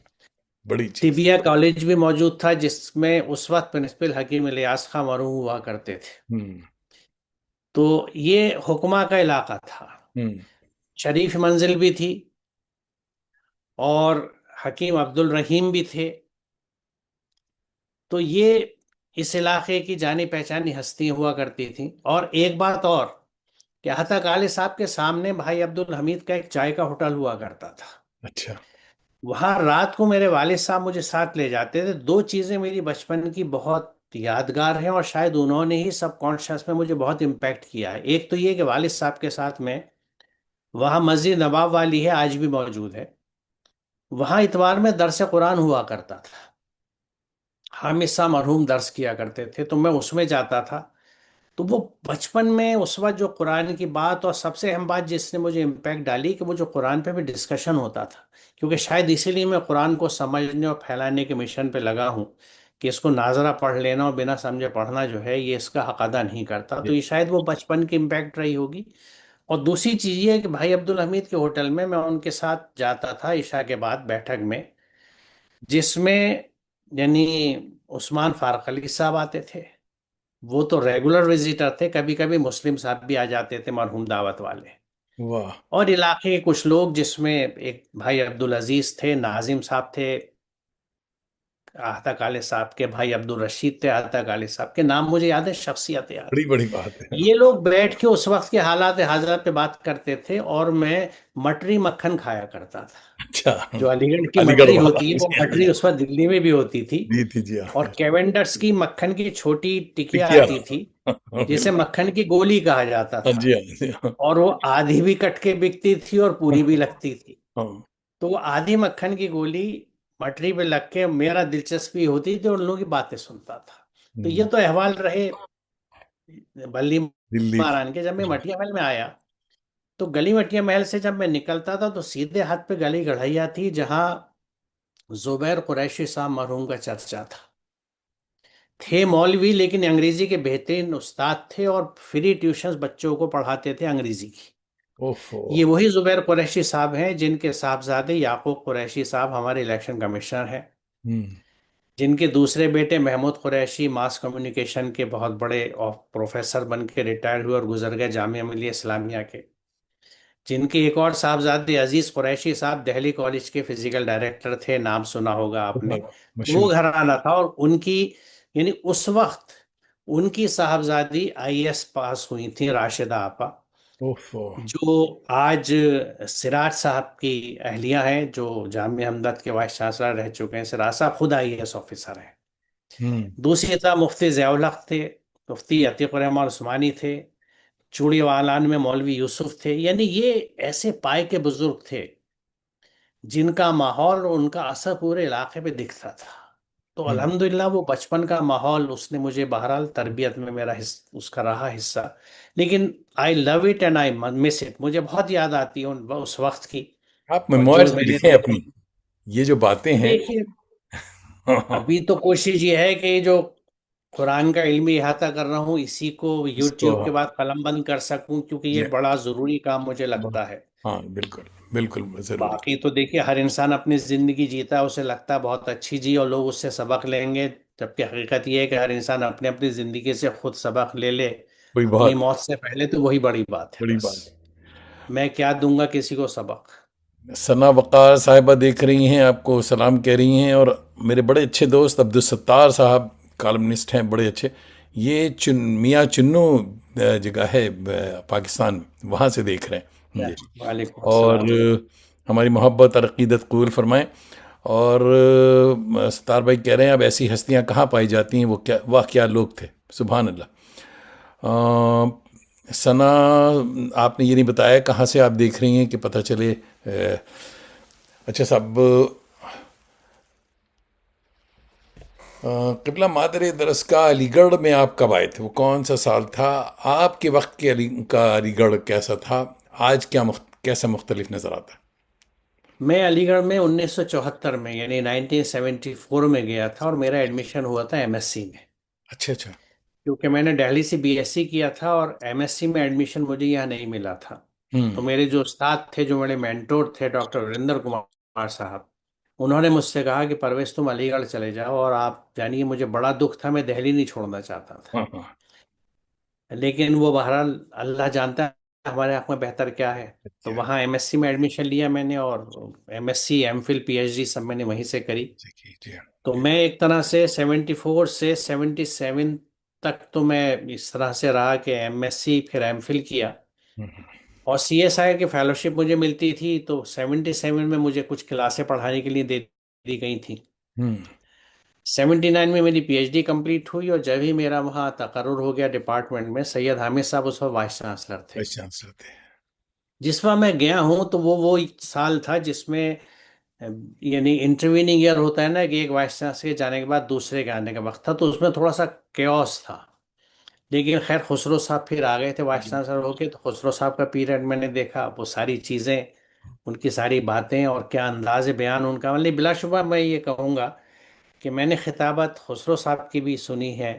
بڑی چیز. طبیہ کالج بھی موجود تھا جس میں اس وقت پرنسپل حکیم الیاس خان مرحوم ہوا کرتے تھے. ہوں. تو یہ حکمہ کا علاقہ تھا، ہوں. شریف منزل بھی تھی، اور حکیم عبد الرحیم بھی تھے. تو یہ اس علاقے کی جانی پہچانی ہستیاں ہوا کرتی تھیں. اور ایک بات اور، کہ عطا کالے صاحب کے سامنے بھائی عبد الحمید کا ایک چائے کا ہوٹل ہوا کرتا تھا. اچھا. وہاں رات کو میرے والد صاحب مجھے ساتھ لے جاتے تھے. دو چیزیں میری بچپن کی بہت یادگار ہیں، اور شاید انہوں نے ہی سب کانشیس میں مجھے بہت امپیکٹ کیا ہے. ایک تو یہ کہ والد صاحب کے ساتھ میں وہاں مسجد نواب والی ہے، آج بھی موجود ہے، وہاں اتوار میں درس قرآن ہوا کرتا تھا، حامد صاحب مرحوم درس کیا کرتے تھے، تو میں اس میں جاتا تھا. تو وہ بچپن میں اس وقت جو قرآن کی بات، اور سب سے اہم بات جس نے مجھے امپیکٹ ڈالی، کہ وہ جو قرآن پہ بھی ڈسکشن ہوتا تھا، کیونکہ شاید اسی لیے میں قرآن کو سمجھنے اور پھیلانے کے مشن پہ لگا ہوں، کہ اس کو ناظرہ پڑھ لینا اور بنا سمجھے پڑھنا جو ہے یہ اس کا حق ادا نہیں کرتا. تو یہ شاید وہ بچپن کی امپیکٹ رہی ہوگی. اور دوسری چیز یہ ہے کہ بھائی عبد الحمید کے ہوٹل میں ان کے ساتھ جاتا تھا عشاء کے بعد بیٹھک میں، جس میں یعنی عثمان فاروق علی صاحب آتے تھے، وہ تو ریگولر وزیٹر تھے، کبھی کبھی مسلم صاحب بھی آ جاتے تھے مرحوم دعوت والے، واہ. اور علاقے کے کچھ لوگ جس میں ایک بھائی عبدالعزیز تھے، ناظم صاحب تھے، آہتا کالے صاحب کے بھائی عبد الرشید تھے، آہتا کالے صاحب کے نام مجھے یاد ہے، شخصیت یاد بڑی ہے. بڑی بات ہے. یہ لوگ بیٹھ کے اس وقت کے حالات حاضرات پہ بات کرتے تھے، اور میں مٹری مکھن کھایا کرتا تھا. اچھا. جو علی گڑھ کی علی گڑھ مٹری والا ہوتی ہے، وہ جی ہاں مٹری جی. اس وقت دلی میں بھی ہوتی تھی. دی تھی جی اور ہاں. کیونڈرس کی مکھن کی چھوٹی ٹکیا ٹکیا. آتی تھی، ہاں، جسے بالکل. مکھن کی گولی کہا جاتا ہاں تھا، جی ہاں جی ہاں. اور وہ آدھی بھی کٹ کے بکتی تھی اور پوری بھی لگتی تھی. ہاں. تو وہ آدھی مکھن کی گولی مٹری پہ لگ کے میرا دلچسپی ہوتی تھی، اور ان لوگوں کی باتیں سنتا تھا. تو یہ ہوں. تو احوال رہے بلی دلی کی. مہران کے. جب میں مٹیا محل میں آیا، تو گلی مٹیا محل سے جب میں نکلتا تھا تو سیدھے ہاتھ پہ گلی گڑھیا تھی، جہاں زبیر قریشی صاحب مرحوم کا چرچا تھا. تھے مولوی، لیکن انگریزی کے بہترین استاد تھے، اور فری ٹیوشنز بچوں کو پڑھاتے تھے انگریزی کی. اوفو. یہ وہی زبیر قریشی صاحب ہیں جن کے صاحبزادے یعقوب قریشی صاحب ہمارے الیکشن کمشنر ہیں، ہوں. جن کے دوسرے بیٹے محمود قریشی ماس کمیونیکیشن کے بہت بڑے پروفیسر بن کے ریٹائر ہوئے اور گزر گئے جامعہ ملیہ اسلامیہ کے، جن کے ایک اور صاحبزادے عزیز قریشی صاحب دہلی کالج کے فزیکل ڈائریکٹر تھے، نام سنا ہوگا آپ نے. تو وہ مشہور. گھرانہ تھا، اور ان کی یعنی اس وقت ان کی صاحبزادی آئی ایس پاس ہوئی تھی، راشدہ آپا، اوفو. جو آج سراج صاحب کی اہلیہ ہیں، جو جامعہ ہمدرد کے وائس چانسلر رہ چکے ہیں. سراج صاحب خود آئی ایس آفیسر ہیں. ہوں. دوسری طرف مفتی ضیاء الحق تھے، مفتی عتیق الرحمان عثمانی تھے، چوڑی والان میں مولوی یوسف تھے، یعنی یہ ایسے پائے کے بزرگ تھے جن کا ماحول اور ان کا اثر پورے علاقے پہ دکھتا تھا. تو ہوں. الحمدللہ وہ بچپن کا ماحول اس نے مجھے بہرحال تربیت میں میرا اس کا رہا حصہ. لیکن I love it and I miss it, مجھے بہت یاد آتی ہے اس وقت کی. آپ اور جو میموائرز میں نے لکھیں اپنی، یہ جو باتیں ہیں. دیکھیے، ابھی تو کوشش یہ ہے کہ یہ جو قرآن کا علمی احاطہ کر رہا ہوں اسی کو اس کو یوٹیوب کے بعد قلم بند کر سکوں، کیونکہ یہ یہ بڑا ضروری کام مجھے بہت- لگتا ہے. ہاں بالکل بالکل ضروری. باقی تو دیکھیے ہر انسان اپنی زندگی جیتا ہے، اسے لگتا ہے بہت اچھی جی اور لوگ اس سے سبق لیں گے، جبکہ حقیقت یہ ہے کہ ہر انسان اپنی اپنی زندگی سے خود سبق لے لے کوئی اپنی بہت موت سے پہلے، تو وہی بڑی بات ہے. بڑی بس بات. میں کیا دوں گا کسی کو سبق. ثنا وقار صاحبہ دیکھ رہی ہیں، آپ کو سلام کہہ رہی ہیں. اور میرے بڑے اچھے دوست عبدالستار صاحب کالمنسٹ ہیں بڑے اچھے، یہ میاں چنو جگہ ہے پاکستان میں، وہاں سے دیکھ رہے ہیں جی. وعلیکم اور السلام. ہماری محبت اور عقیدت قبول فرمائیں. اور ستار بھائی کہہ رہے ہیں اب ایسی ہستیاں کہاں پائی جاتی ہیں، وہ کیا واہ کیا لوگ تھے، سبحان اللہ. ثنا آپ نے یہ نہیں بتایا کہاں سے آپ دیکھ رہی ہیں کہ پتہ چلے. اچھا صاحب، قبلہ مادر درس کا علی گڑھ میں آپ کب آئے تھے، وہ کون سا سال تھا؟ آپ کے وقت کے علی گڑھ کیسا تھا؟ آج کیا کیسا مختلف نظر آتا ہے؟ میں علی گڑھ میں 1974 میں یعنی 1974 میں گیا تھا، اور میرا ایڈمیشن ہوا تھا ایم ایس سی میں. اچھا اچھا. کیونکہ میں نے دہلی سے بی ایس سی کیا تھا اور ایم ایس سی میں ایڈمیشن مجھے یہاں نہیں ملا تھا. ہوں. تو میرے جو استاد تھے، جو میرے مینٹور تھے، ڈاکٹر وریندر کمار صاحب، انہوں نے مجھ سے کہا کہ پرویز تم علی گڑھ چلے جاؤ. اور آپ جانیے مجھے بڑا دکھ تھا، میں دہلی نہیں چھوڑنا چاہتا تھا. ہاں ہاں. لیکن وہ بہرحال اللہ جانتا ہے ہمارے حق میں بہتر کیا ہے. تو اچھا وہاں ایم ایس سی میں ایڈمیشن لیا میں نے، اور M S C M phil P H D سب میں نے وہیں سے کری. جی جی. تو میں ایک طرح سے 74 سے 77 تک تو میں اس طرح سے رہا کہ ایم ایس سی پھر ایم فل کیا. اور سی ایس آئی کی فیلوشپ مجھے ملتی تھی، تو 77 میں مجھے کچھ کلاسیں پڑھانے کے لیے دے دی گئی تھیں. ہوں. 79 میں میری پی ایچ ڈی کمپلیٹ ہوئی، اور جب ہی میرا وہاں تقرر ہو گیا ڈپارٹمنٹ میں، سید حامد صاحب اس وقت وائس چانسلر تھے. وائس چانسلر تھے. جس وقت میں گیا ہوں تو وہ سال تھا جس میں یعنی انٹرویننگ ایئر ہوتا ہے نا، کہ ایک وائس چانسلر کے جانے کے بعد دوسرے کے آنے کا وقت تھا، تو اس میں تھوڑا سا کیوس تھا. لیکن خیر خسرو صاحب پھر آ گئے تھے وائس چانسلر ہو کے، تو خسرو صاحب کا پیریڈ میں نے دیکھا، وہ ساری چیزیں، ان کی ساری باتیں اور کیا انداز بیان ان کا. مطلب بلا شبہ میں یہ کہوں گا کہ میں نے خطابت خسرو صاحب کی بھی سنی ہے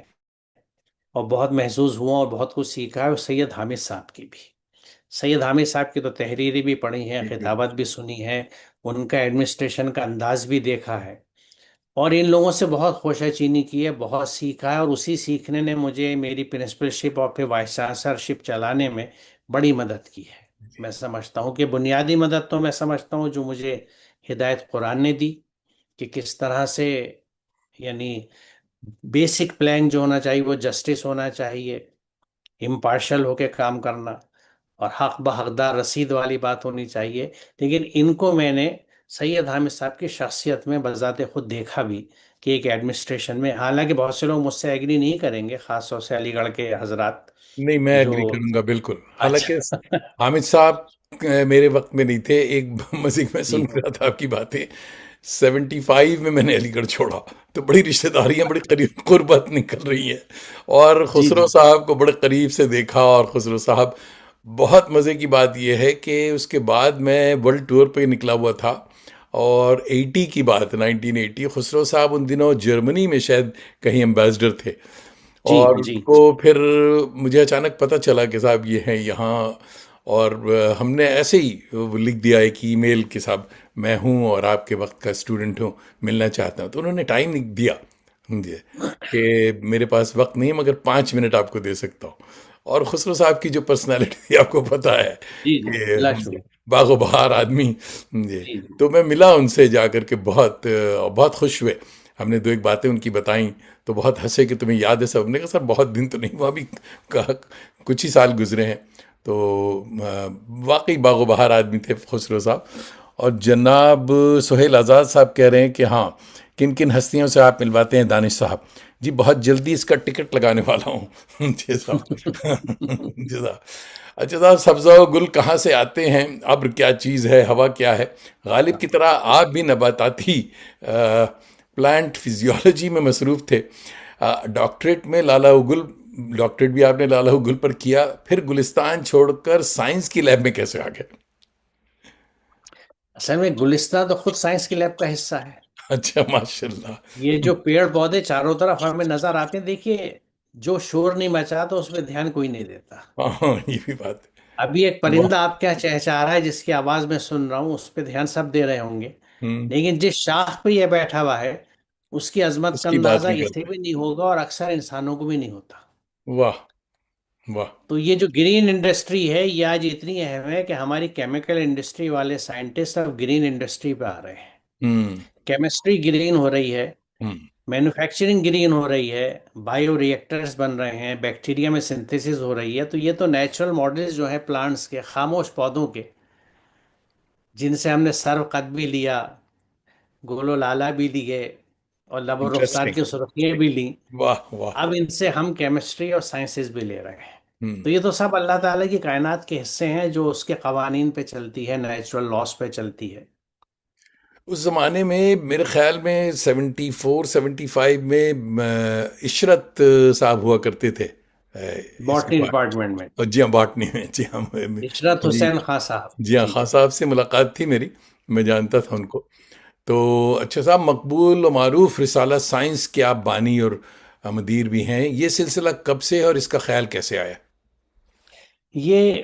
اور بہت محظوظ ہوا اور بہت کچھ سیکھا ہے، اور سید حامد صاحب کی بھی. سید حامد صاحب کی تو تحریری بھی پڑھی ہیں، خطابت بھی سنی ہے، ان کا ایڈمنسٹریشن کا انداز بھی دیکھا ہے، اور ان لوگوں سے بہت خوشہ چینی کی ہے، بہت سیکھا ہے. اور اسی سیکھنے نے مجھے میری پرنسپلشپ اور پھر وائس چانسلرشپ چلانے میں بڑی مدد کی ہے. میں سمجھتا ہوں کہ بنیادی مدد تو میں سمجھتا ہوں جو مجھے ہدایت قرآن نے دی، کہ کس طرح سے یعنی بیسک پلان جو ہونا چاہیے وہ جسٹس ہونا چاہیے، امپارشل ہو کے کام کرنا، اور حق بحقدار رسید والی بات ہونی چاہیے. لیکن ان کو میں نے سید حامد صاحب کی شخصیت میں بذات خود دیکھا بھی، کہ ایک ایڈمنسٹریشن میں، حالانکہ بہت سے لوگ مجھ سے ایگری نہیں کریں گے، خاص طور سے علی گڑھ کے حضرات نہیں میں جو. ایگری کروں گا بالکل. حالانکہ اچھا. حامد صاحب میرے وقت میں نہیں تھے. ایک مزید میں جی سن رہا تھا آپ کی باتیں. 75 میں نے علی گڑھ چھوڑا تو بڑی رشتہ داریاں بڑی قریب قربت نکل رہی ہیں. اور جی خسرو جی صاحب کو بڑے قریب سے دیکھا. اور خسرو صاحب، بہت مزے کی بات یہ ہے کہ اس کے بعد میں ورلڈ ٹور پہ نکلا ہوا تھا، اور 80 کی بات، 1980، خسرو صاحب ان دنوں جرمنی میں شاید کہیں ایمبیسڈر تھے. جی اور جی ان کو پھر مجھے اچانک پتہ چلا کہ صاحب یہ ہیں یہاں. اور ہم نے ایسے ہی لکھ دیا ایک ای میل کہ صاحب میں ہوں اور آپ کے وقت کا اسٹوڈنٹ ہوں، ملنا چاہتا ہوں. تو انہوں نے ٹائم دیا جی کہ میرے پاس وقت نہیں ہے مگر 5 منٹ آپ کو دے سکتا ہوں. اور خسرو صاحب کی جو پرسنالٹی آپ کو پتہ ہے جی جی کہ بلا شبہ. باغ و بہار آدمی جی. جی جی تو میں ملا ان سے جا کر کے، بہت بہت خوش ہوئے. ہم نے دو ایک باتیں ان کی بتائیں تو بہت ہنسے کہ تمہیں یاد ہے سب. نے کہا سر بہت دن تو نہیں ہوا، ابھی کچھ ہی سال گزرے ہیں. تو واقعی باغ و بہار آدمی تھے خسرو صاحب. اور جناب سہیل آزاد صاحب کہہ رہے ہیں کہ ہاں، کن کن ہستیوں سے آپ ملواتے ہیں دانش صاحب؟ جی بہت جلدی اس کا ٹکٹ لگانے والا ہوں جی صاحب جی صاحب. اچھا صاحب، سبزہ و گل کہاں سے آتے ہیں؟ ابر کیا چیز ہے؟ ہوا کیا ہے؟ غالب کی طرح آپ بھی نباتاتی پلانٹ فزیولوجی میں مصروف تھے. ڈاکٹریٹ میں لالا گل، ڈاکٹریٹ بھی آپ نے لالا گل پر کیا، پھر گلستان چھوڑ کر سائنس کی لیب میں کیسے آ گئے؟ اصل میں گلستان تو خود سائنس کی لیب کا حصہ ہے. اچھا ماشاء اللہ. یہ جو پیڑ پودے چاروں طرف ہمیں نظر آتے ہیں، دیکھیے جو شور نہیں مچا تو اس پہ دھیان کوئی نہیں دیتا. ہاں یہ بھی بات ہے. ابھی ایک واہ. پرندہ آپ کیا چہچہا رہا ہے جس کی آواز میں سن رہا ہوں، اس پہ دھیان سب دے رہے ہوں گے، ہوں. لیکن جس شاخ پہ یہ بیٹھا ہوا ہے اس کی عظمت اس کا کی بات اندازہ نہیں اسے کرتے. بھی نہیں ہوگا اور اکثر انسانوں کو بھی نہیں ہوتا. واہ. واہ. تو یہ جو گرین انڈسٹری ہے یہ آج اتنی اہم ہے کہ ہماری کیمیکل انڈسٹری والے سائنٹسٹ اب گرین انڈسٹری پہ آ رہے ہیں. ہوں. کیمسٹری گرین ہو رہی ہے، ہوں. مینوفیکچرنگ گرین ہو رہی ہے، بائیو ریئیکٹرز بن رہے ہیں، بیکٹیریا میں سنتھیسس ہو رہی ہے. تو یہ تو نیچرل ماڈلز جو ہیں پلانٹس کے، خاموش پودوں کے، جن سے ہم نے سرو قد بھی لیا، گول و لالا بھی لیے، اور لب و رخسار انٹرسٹنگ. کی سرخیاں بھی لیں، واہ واہ. اب ان سے ہم کیمسٹری اور سائنسز بھی لے رہے ہیں. ہوں. تو یہ تو سب اللہ تعالیٰ کی کائنات کے حصے ہیں جو اس کے قوانین پہ چلتی ہے، نیچرل لاس پہ چلتی ہے. اس زمانے میں میرے خیال میں 74 75 میں عشرت صاحب ہوا کرتے تھے اس باٹنی ڈپارٹمنٹ. ڈپارٹمنٹ میں اور جی ہاں باٹنی میں، جی ہاں عشرت جی. حسین خان صاحب. جی ہاں جی خان صاحب سے ملاقات تھی میری، میں جانتا تھا ان کو. تو اچھا صاحب، مقبول و معروف رسالہ سائنس کے آپ بانی اور مدیر بھی ہیں. یہ سلسلہ کب سے ہے اور اس کا خیال کیسے آیا؟ یہ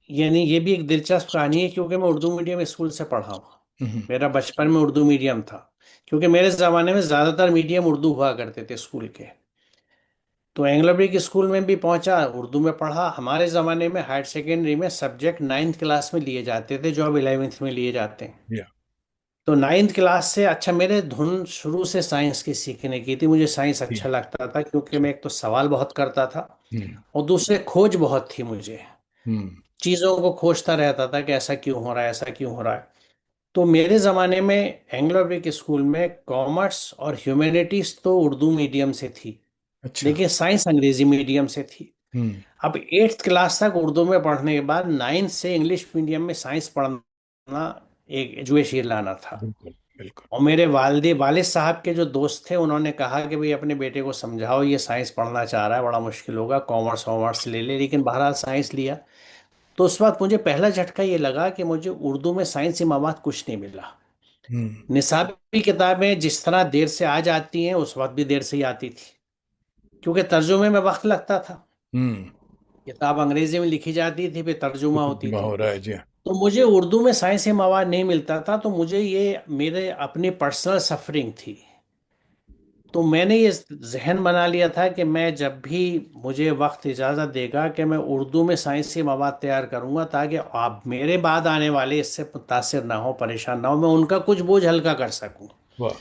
یعنی یہ بھی ایک دلچسپ کہانی ہے کیونکہ میں اردو میڈیم اسکول سے پڑھا ہوں. ہوں. میرا بچپن میں اردو میڈیم تھا، کیونکہ میرے زمانے میں زیادہ تر میڈیم اردو ہوا کرتے تھے اسکول کے. تو اینگلو برک اسکول میں بھی پہنچا، اردو میں پڑھا. ہمارے زمانے میں ہائر سیکنڈری میں سبجیکٹ 9th کلاس میں لیے جاتے تھے جو اب 11th میں لیے جاتے ہیں. یا. تو 9th کلاس سے اچھا میرے دھن شروع سے سائنس کی سیکھنے کی تھی. مجھے سائنس جی. اچھا لگتا تھا کیونکہ میں ایک تو سوال بہت کرتا تھا ہوں. اور دوسرے کھوج بہت تھی مجھے. ہوں. چیزوں کو کھوجتا رہتا تھا کہ ایسا کیوں ہو رہا ہے، ایسا کیوں ہو رہا ہے. تو میرے زمانے میں اینگلو برک اسکول میں کامرس اور ہیومینٹیز تو اردو میڈیم سے تھی، اچھا. لیکن سائنس انگریزی میڈیم سے تھی. ہوں. اب 8th کلاس تک اردو میں پڑھنے کے بعد 9th سے انگلش میڈیم میں سائنس پڑھنا ایک ایجویشن لانا تھا. بالکل بالکل. اور میرے والد صاحب کے جو دوست تھے انہوں نے کہا کہ بھئی اپنے بیٹے کو سمجھاؤ، یہ سائنس پڑھنا چاہ رہا ہے، بڑا مشکل ہوگا، کامرس وامرس لے لے. لیکن بہرحال سائنس لیا. تو اس وقت مجھے پہلا جھٹکا یہ لگا کہ مجھے اردو میں سائنسی مواد کچھ نہیں ملا. ہوں. نصابی کتابیں جس طرح دیر سے آ جاتی ہیں اس وقت بھی دیر سے ہی آتی تھی، کیونکہ ترجمے میں وقت لگتا تھا. ہوں. کتاب انگریزی میں لکھی جاتی تھی پھر ترجمہ ہوتی ترجمہ تھی. ہو رہا ہے. جی ہاں. تو مجھے اردو میں سائنسی مواد نہیں ملتا تھا، تو مجھے یہ میرے اپنی پرسنل سفرنگ تھی. تو میں نے یہ ذہن بنا لیا تھا کہ میں جب بھی مجھے وقت اجازت دے گا کہ میں اردو میں سائنسی مواد تیار کروں گا تاکہ آپ میرے بعد آنے والے اس سے متاثر نہ ہوں، پریشان نہ ہوں، میں ان کا کچھ بوجھ ہلکا کر سکوں. واہ.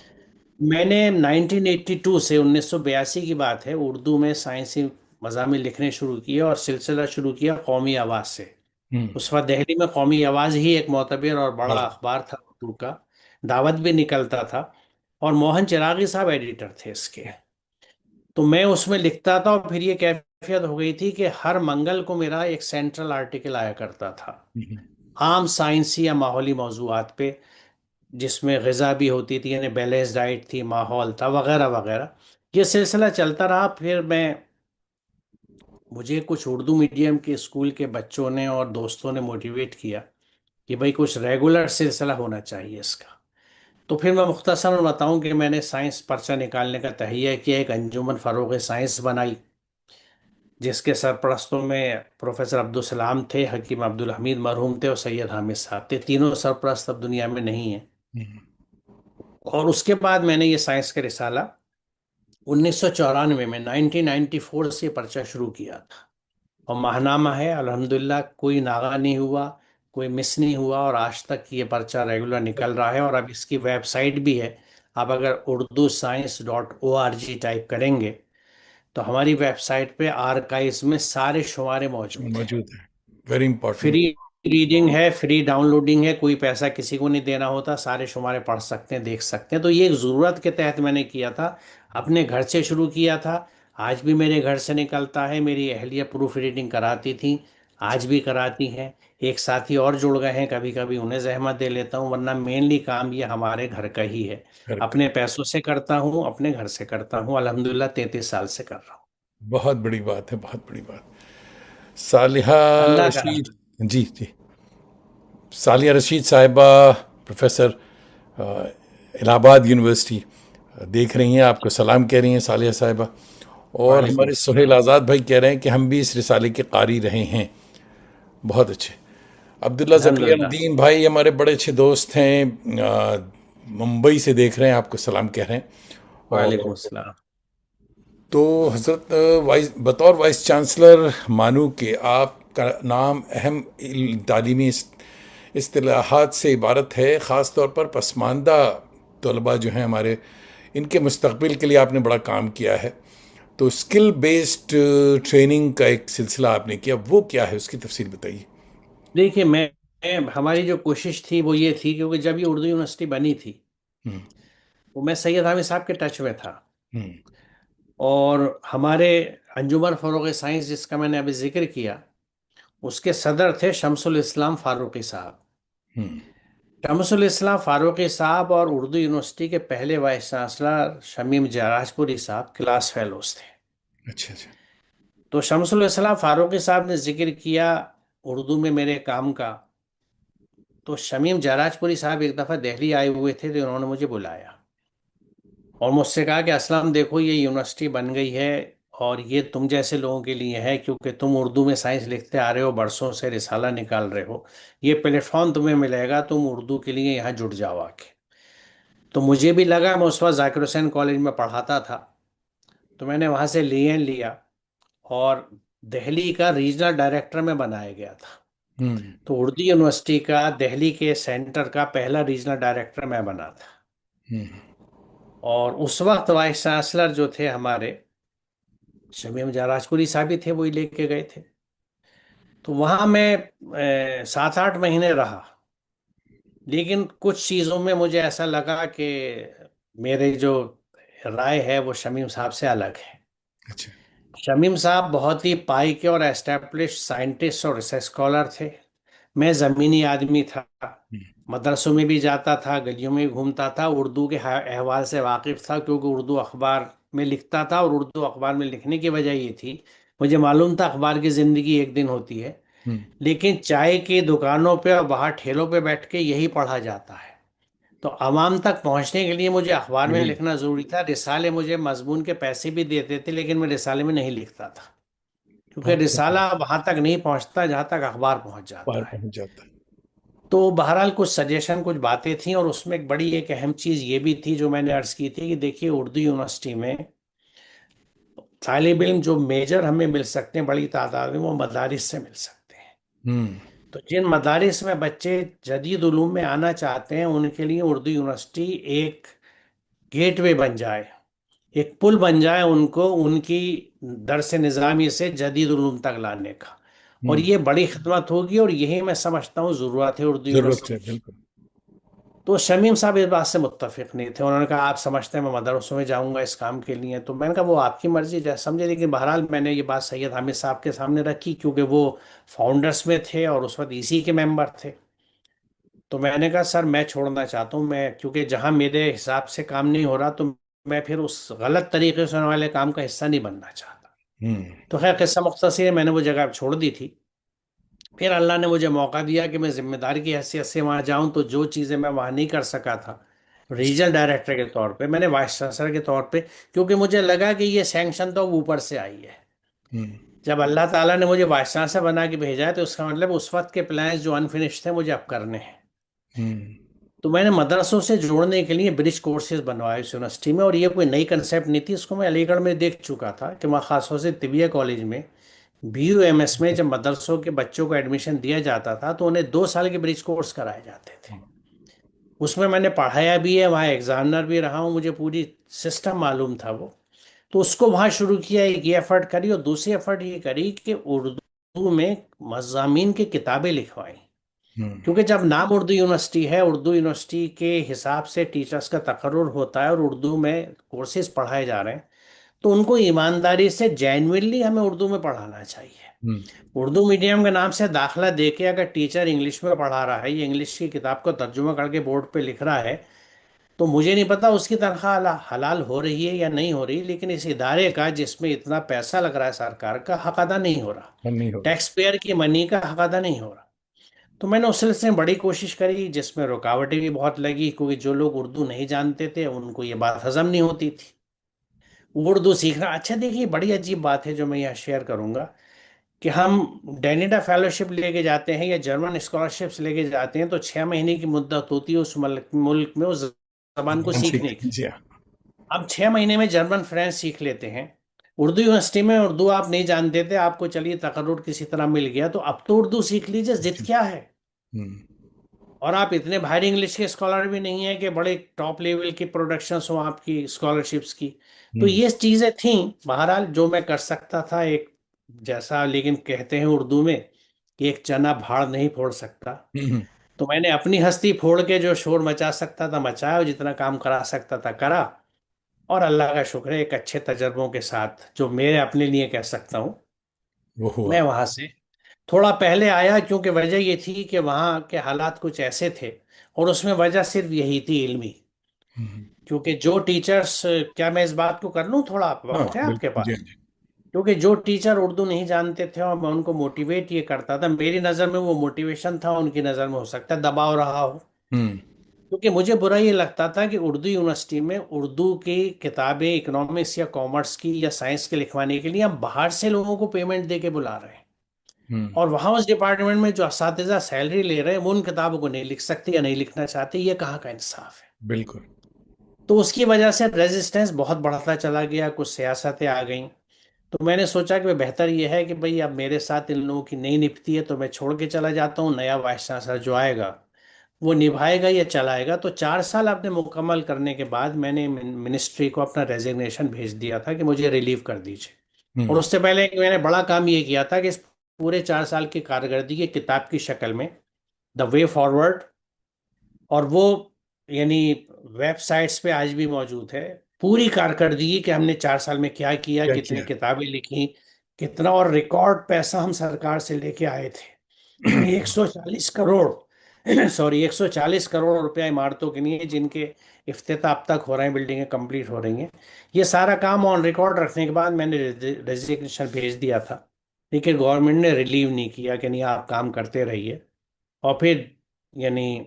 میں نے 1982 سے 1982 کی بات ہے اردو میں سائنسی مضامین لکھنے شروع کیے اور سلسلہ شروع کیا قومی آواز سے. ہوں. اس وقت دہلی میں قومی آواز ہی ایک معتبر اور بڑا بڑا. اخبار تھا اردو کا، دعوت بھی نکلتا تھا، اور موہن چراغی صاحب ایڈیٹر تھے اس کے. تو میں اس میں لکھتا تھا اور پھر یہ کیفیت ہو گئی تھی کہ ہر منگل کو میرا ایک سینٹرل آرٹیکل آیا کرتا تھا ہوں. عام سائنسی یا ماحولی موضوعات پہ، جس میں غذا بھی ہوتی تھی، یعنی بیلنس ڈائٹ تھی، ماحول تھا، وغیرہ وغیرہ. یہ سلسلہ چلتا رہا. پھر مجھے کچھ اردو میڈیم کے اسکول کے بچوں نے اور دوستوں نے موٹیویٹ کیا کہ بھئی کچھ ریگولر سلسلہ ہونا چاہیے اس کا. تو پھر میں مختصراً بتاؤں کہ میں نے سائنس پرچہ نکالنے کا تہیہ کیا، ایک انجمن فروغ سائنس بنائی جس کے سرپرستوں میں پروفیسر عبدالسلام تھے، حکیم عبدالحمید مرحوم تھے اور سید حامد صاحب تھے. تینوں سرپرست اب دنیا میں نہیں ہیں. ہوں. اور اس کے بعد میں نے یہ سائنس کا رسالہ 1994 میں 1994 سے یہ پرچہ شروع کیا تھا. اور ماہنامہ ہے الحمدللہ، کوئی ناغہ نہیں ہوا، کوئی مس نہیں ہوا، اور آج تک یہ پرچہ ریگولر نکل رہا ہے. اور اب اس کی ویب سائٹ بھی ہے. آپ اگر اردو science.org ٹائپ کریں گے تو ہماری ویب سائٹ پہ آرکائیوز میں سارے شمارے موجود ہیں، موجود ہے. Very important. فری ریڈنگ ہے، فری ڈاؤن لوڈنگ ہے، کوئی پیسہ کسی کو نہیں دینا ہوتا، سارے شمارے پڑھ سکتے ہیں، دیکھ سکتے ہیں۔ تو یہ ایک ضرورت کے تحت میں نے کیا تھا، اپنے گھر سے شروع کیا تھا۔ آج بھی میرے گھر سے نکلتا ہے، میری اہلیہ پروف ریڈنگ کراتی تھیں، آج بھی کراتی ہیں۔ ایک ساتھی اور جڑ گئے ہیں، کبھی کبھی انہیں زحمت دے لیتا ہوں، ورنہ مینلی کام یہ ہمارے گھر کا ہی ہے۔ گھر کا؟ اپنے پیسوں سے کرتا ہوں، اپنے گھر سے کرتا ہوں، الحمدللہ 33 سال سے کر رہا ہوں۔ بہت بڑی بات ہے، بہت بڑی بات۔ صالحہ اللہ کا رشید، جی جی، صالحہ رشید صاحبہ، پروفیسر الہ آباد یونیورسٹی، دیکھ رہی ہیں آپ کو سلام کہہ رہی ہیں صالحہ صاحبہ۔ اور وعلیکم ہمارے سہیل السلام۔ آزاد بھائی کہہ رہے ہیں کہ ہم بھی اس رسالے کے قاری رہے ہیں۔ بہت اچھے۔ عبداللہ ذکیہ الحمدللہ۔ الدین بھائی ہمارے بڑے اچھے دوست ہیں، ممبئی سے دیکھ رہے ہیں، آپ کو سلام کہہ رہے ہیں۔ اور وعلیکم السلام۔ تو حضرت بطور وائس چانسلر مانو کہ آپ کا نام اہم تعلیمی اصطلاحات سے عبارت ہے، خاص طور پر پسماندہ طلباء جو ہیں ہمارے، ان کے مستقبل کے لیے آپ نے بڑا کام کیا ہے۔ تو اسکل بیسڈ ٹریننگ کا ایک سلسلہ آپ نے کیا، وہ کیا ہے، اس کی تفصیل بتائیے۔ دیکھیے ہماری جو کوشش تھی وہ یہ تھی، کیونکہ جب یہ اردو یونیورسٹی بنی تھی ہوں تو میں سید حامد صاحب کے ٹچ میں تھا، ہوں اور ہمارے انجمن فروغ سائنس جس کا میں نے ابھی ذکر کیا، اس کے صدر تھے شمس الاسلام فاروقی صاحب۔ ہوں شمس الاسلام فاروقی صاحب اور اردو یونیورسٹی کے پہلے وائس چانسلر شمیم جاراج پوری صاحب کلاس فیلوز تھے۔ اچھا اچھا۔ تو شمس الاسلام فاروقی صاحب نے ذکر کیا اردو میں میرے کام کا، تو شمیم جاراج پوری صاحب ایک دفعہ دہلی آئے ہوئے تھے، تو انہوں نے مجھے بلایا اور مجھ سے کہا کہ اسلم دیکھو یہ یونیورسٹی بن گئی ہے، اور یہ تم جیسے لوگوں کے لیے ہے، کیونکہ تم اردو میں سائنس لکھتے آ رہے ہو، برسوں سے رسالہ نکال رہے ہو، یہ پلیٹ فارم تمہیں ملے گا، تم اردو کے لیے یہاں جڑ جاؤ آ کے۔ تو مجھے بھی لگا، میں اس وقت ذاکر حسین کالج میں پڑھاتا تھا، تو میں نے وہاں سے لیا اور دہلی کا ریجنل ڈائریکٹر میں بنایا گیا تھا۔ ہوں تو اردو یونیورسٹی کا دہلی کے سینٹر کا پہلا ریجنل ڈائریکٹر میں بنا تھا، ہوں اور اس وقت وائس چانسلر جو تھے ہمارے شمیم جاراجپوری صاحب ہی تھے، وہی لے کے گئے تھے۔ تو وہاں میں 7 8 مہینے رہا، لیکن کچھ چیزوں میں مجھے ایسا لگا کہ میرے جو رائے ہے وہ شمیم صاحب سے الگ ہے۔ اچھا۔ شمیم صاحب بہت ہی پائی کے اور اسٹیبلش سائنٹسٹ اور ریسرچ اسکالر تھے، میں زمینی آدمی تھا، ہوں مدرسوں میں بھی جاتا تھا، گلیوں میں بھی گھومتا تھا، اردو کے احوال سے واقف تھا، کیونکہ اردو اخبار میں لکھتا تھا، اور اردو اخبار میں لکھنے کی وجہ یہ تھی مجھے معلوم تھا اخبار کی زندگی ایک دن ہوتی ہے، ہوں لیکن چائے کی دکانوں پہ اور باہر ٹھیلوں پہ بیٹھ کے یہی پڑھا جاتا ہے۔ تو عوام تک پہنچنے کے لیے مجھے اخبار میں یہی لکھنا ضروری تھا۔ رسالے مجھے مضمون کے پیسے بھی دیتے تھے، لیکن میں رسالے میں نہیں لکھتا تھا، کیونکہ بہت رسالہ وہاں تک نہیں پہنچتا جہاں تک اخبار پہنچ پار جاتا ہے۔ پہنچ جاتا ہے۔ تو بہرحال کچھ سجیشن، کچھ باتیں تھیں، اور اس میں ایک اہم چیز یہ بھی تھی جو میں نے عرض کی تھی کہ دیکھیے اردو یونیورسٹی میں طالب علم جو میجر ہمیں مل سکتے ہیں بڑی تعداد میں، وہ مدارس سے مل سکتے ہیں۔ ہوں تو جن مدارس میں بچے جدید علوم میں آنا چاہتے ہیں، ان کے لیے اردو یونیورسٹی ایک گیٹ وے بن جائے، ایک پل بن جائے ان کو ان کی درس نظامی سے جدید علوم تک لانے کا، اور ہوں یہ بڑی خدمت ہوگی، اور یہی میں سمجھتا ہوں ضرورت ہے اردو ضرورت ہے، یونیورسٹی کی۔ بالکل۔ تو شمیم صاحب اس بات سے متفق نہیں تھے، انہوں نے کہا آپ سمجھتے ہیں میں مدرسوں میں جاؤں گا اس کام کے لیے، تو میں نے کہا وہ آپ کی مرضی جیسا سمجھے، لیکن بہرحال میں نے یہ بات سید حامد صاحب کے سامنے رکھی، کیونکہ وہ فاؤنڈرز میں تھے اور اس وقت اسی کے ممبر تھے۔ تو میں نے کہا سر میں چھوڑنا چاہتا ہوں، میں کیونکہ جہاں میرے حساب سے کام نہیں ہو رہا، تو میں پھر اس غلط طریقے سے ہونے والے کام کا حصہ نہیں بننا چاہتا۔ ہوں تو خیر قصہ مختصر ہے، میں نے وہ جگہ چھوڑ دی تھی۔ پھر اللہ نے مجھے موقع دیا کہ میں ذمہ داری کی حیثیت سے وہاں جاؤں، تو جو چیزیں میں وہاں نہیں کر سکا تھا ریجنل ڈائریکٹر کے طور پہ، میں نے وائس چانسلر کے طور پہ، کیونکہ مجھے لگا کہ یہ سینکشن تو اوپر سے آئی ہے۔ ہوں جب اللہ تعالیٰ نے مجھے وائس چانسلر بنا کے بھیجا ہے، تو اس کا مطلب اس وقت کے پلانز جو انفینش تھے مجھے اب کرنے ہیں۔ ہوں تو میں نے مدرسوں سے جوڑنے کے لیے برج کورسز بنوائے اس یونیورسٹی میں، اور یہ کوئی نئی کنسیپٹ نہیں تھی، اس کو میں علی گڑھ میں دیکھ چکا تھا کہ وہاں خاص طور سے طبیہ کالج میں بی یو ایم ایس میں جب مدرسوں کے بچوں کو ایڈمیشن دیا جاتا تھا تو انہیں 2 سال کے برج کورس کرائے جاتے تھے۔ اس میں نے پڑھایا بھی ہے، وہاں ایگزامنر بھی رہا ہوں، مجھے پوری سسٹم معلوم تھا وہ۔ تو اس کو وہاں شروع کیا، ایک یہ ایفرٹ کری، اور دوسری ایفرٹ یہ کری کہ اردو میں مضامین کی کتابیں لکھوائیں۔ ہوں کیونکہ جب نام اردو یونیورسٹی ہے، اردو یونیورسٹی کے حساب سے ٹیچرز کا تقرر ہوتا ہے اور اردو میں کورسز پڑھائے جا رہے ہیں، تو ان کو ایمانداری سے جینوئنلی ہمیں اردو میں پڑھانا چاہیے۔ ہوں اردو میڈیم کے نام سے داخلہ دے کے اگر ٹیچر انگلش میں پڑھا رہا ہے، یہ انگلش کی کتاب کو ترجمہ کر کے بورڈ پہ لکھ رہا ہے، تو مجھے نہیں پتا اس کی تنخواہ حلال ہو رہی ہے یا نہیں ہو رہی، لیکن اس ادارے کا جس میں اتنا پیسہ لگ رہا ہے سرکار کا، حق ادا نہیں ہو رہا، نہیں ہوگا۔ ٹیکس پیئر کی منی کا حق ادا نہیں ہو رہا۔ تو میں نے اس سلسلے میں بڑی کوشش کری، جس میں رکاوٹیں بھی بہت لگی، کیونکہ جو لوگ اردو نہیں جانتے تھے ان کو یہ بات ہضم نہیں ہوتی تھی اردو سیکھنا۔ اچھا دیکھیے، بڑی عجیب بات ہے جو میں یہاں شیئر کروں گا، کہ ہم ڈینیڈا فیلوشپ لے کے جاتے ہیں یا جرمن اسکالرشپس لے کے جاتے ہیں، تو 6 مہینے کی مدت ہوتی ہے اس ملک میں اس زبان کو زبان سیکھنے سیکھتے کی۔ ہیں، جی ہاں۔ اب 6 مہینے میں جرمن فرینچ سیکھ لیتے ہیں۔ اردو یونیورسٹی میں اردو آپ نہیں جانتے تھے، آپ کو چلیے تقرر کسی طرح مل گیا، تو اب تو اردو سیکھ لیجیے، ضد کیا ہے؟ ہوں اور آپ اتنے بھاری انگلش کے اسکالر بھی نہیں ہیں کہ بڑے ٹاپ لیول کی پروڈکشنز ہوں آپ کی اسکالرشپس کی۔ تو ہوں یہ چیزیں تھیں بہرحال جو میں کر سکتا تھا، ایک جیسا لیکن کہتے ہیں اردو میں کہ ایک چنا بھاڑ نہیں پھوڑ سکتا، ہوں تو میں نے اپنی ہستی پھوڑ کے جو شور مچا سکتا تھا مچایا، اور جتنا کام کرا سکتا تھا کرا، اور اللہ کا شکر ہے ایک اچھے تجربوں کے ساتھ جو میرے اپنے لیے کہہ سکتا ہوں، وہ ہوا۔ میں وہاں سے تھوڑا پہلے آیا، کیونکہ وجہ یہ تھی کہ وہاں کے حالات کچھ ایسے تھے، اور اس میں وجہ صرف یہی تھی، علمی۔ ہوں کیونکہ جو ٹیچرز، کیا میں اس بات کو کر لوں؟ تھوڑا ہاں وقت ہے آپ کے بالکل، جی پاس؟ ہاں جی۔ کیونکہ جو ٹیچر اردو نہیں جانتے تھے اور میں ان کو موٹیویٹ یہ کرتا تھا، میری نظر میں وہ موٹیویشن تھا، ان کی نظر میں ہو سکتا ہے دباؤ رہا ہو۔ ہوں کیونکہ مجھے برا یہ لگتا تھا کہ اردو یونیورسٹی میں اردو کی کتابیں اکنامکس یا کامرس کی یا سائنس کے لکھوانے کے لیے ہم باہر سے لوگوں کو پیمنٹ دے کے بلا رہے ہیں، ہوں اور وہاں اس ڈپارٹمنٹ میں جو اساتذہ سیلری لے رہے ہیں وہ ان کتابوں کو نہیں لکھ سکتے یا نہیں لکھنا چاہتے، یہ کہاں کا انصاف ہے؟ بالکل۔ تو اس کی وجہ سے ریزسٹنس بہت بڑھتا چلا گیا، کچھ سیاستیں آ گئیں۔ تو میں نے سوچا کہ بہتر یہ ہے کہ بھئی اب میرے ساتھ ان لوگوں کی نہیں نپتی ہے تو میں چھوڑ کے چلا جاتا ہوں، نیا وائس چانسلر جو آئے گا وہ نبھائے گا یا چلائے گا۔ تو 4 سال اپنے مکمل کرنے کے بعد میں نے منسٹری کو اپنا ریزگنیشن بھیج دیا تھا کہ مجھے ریلیو کر دیجیے۔ ہوں اور اس سے پہلے میں نے بڑا کام یہ کیا تھا کہ اس پورے 4 سال کی کارکردگی کی کتاب کی شکل میں دا وے فارورڈ، اور وہ یعنی ویب سائٹس پہ آج بھی موجود ہے، پوری کارکردگی کہ ہم نے 4 سال میں کیا کیا، کیا کتنی کیا؟ کتابیں لکھی، کتنا، اور ریکارڈ پیسہ ہم سرکار سے لے کے آئے تھے 140 کروڑ سوری 140 کروڑ روپیہ عمارتوں کے لیے، جن کے افتتاح اب تک ہو رہے ہیں، بلڈنگیں کمپلیٹ ہو رہی ہیں۔ یہ سارا کام آن ریکارڈ رکھنے کے بعد میں نے ریزگنیشن بھیج دیا تھا، لیکن گورنمنٹ نے ریلیو نہیں کیا کہ نہیں آپ کام کرتے رہیے، اور پھر یعنی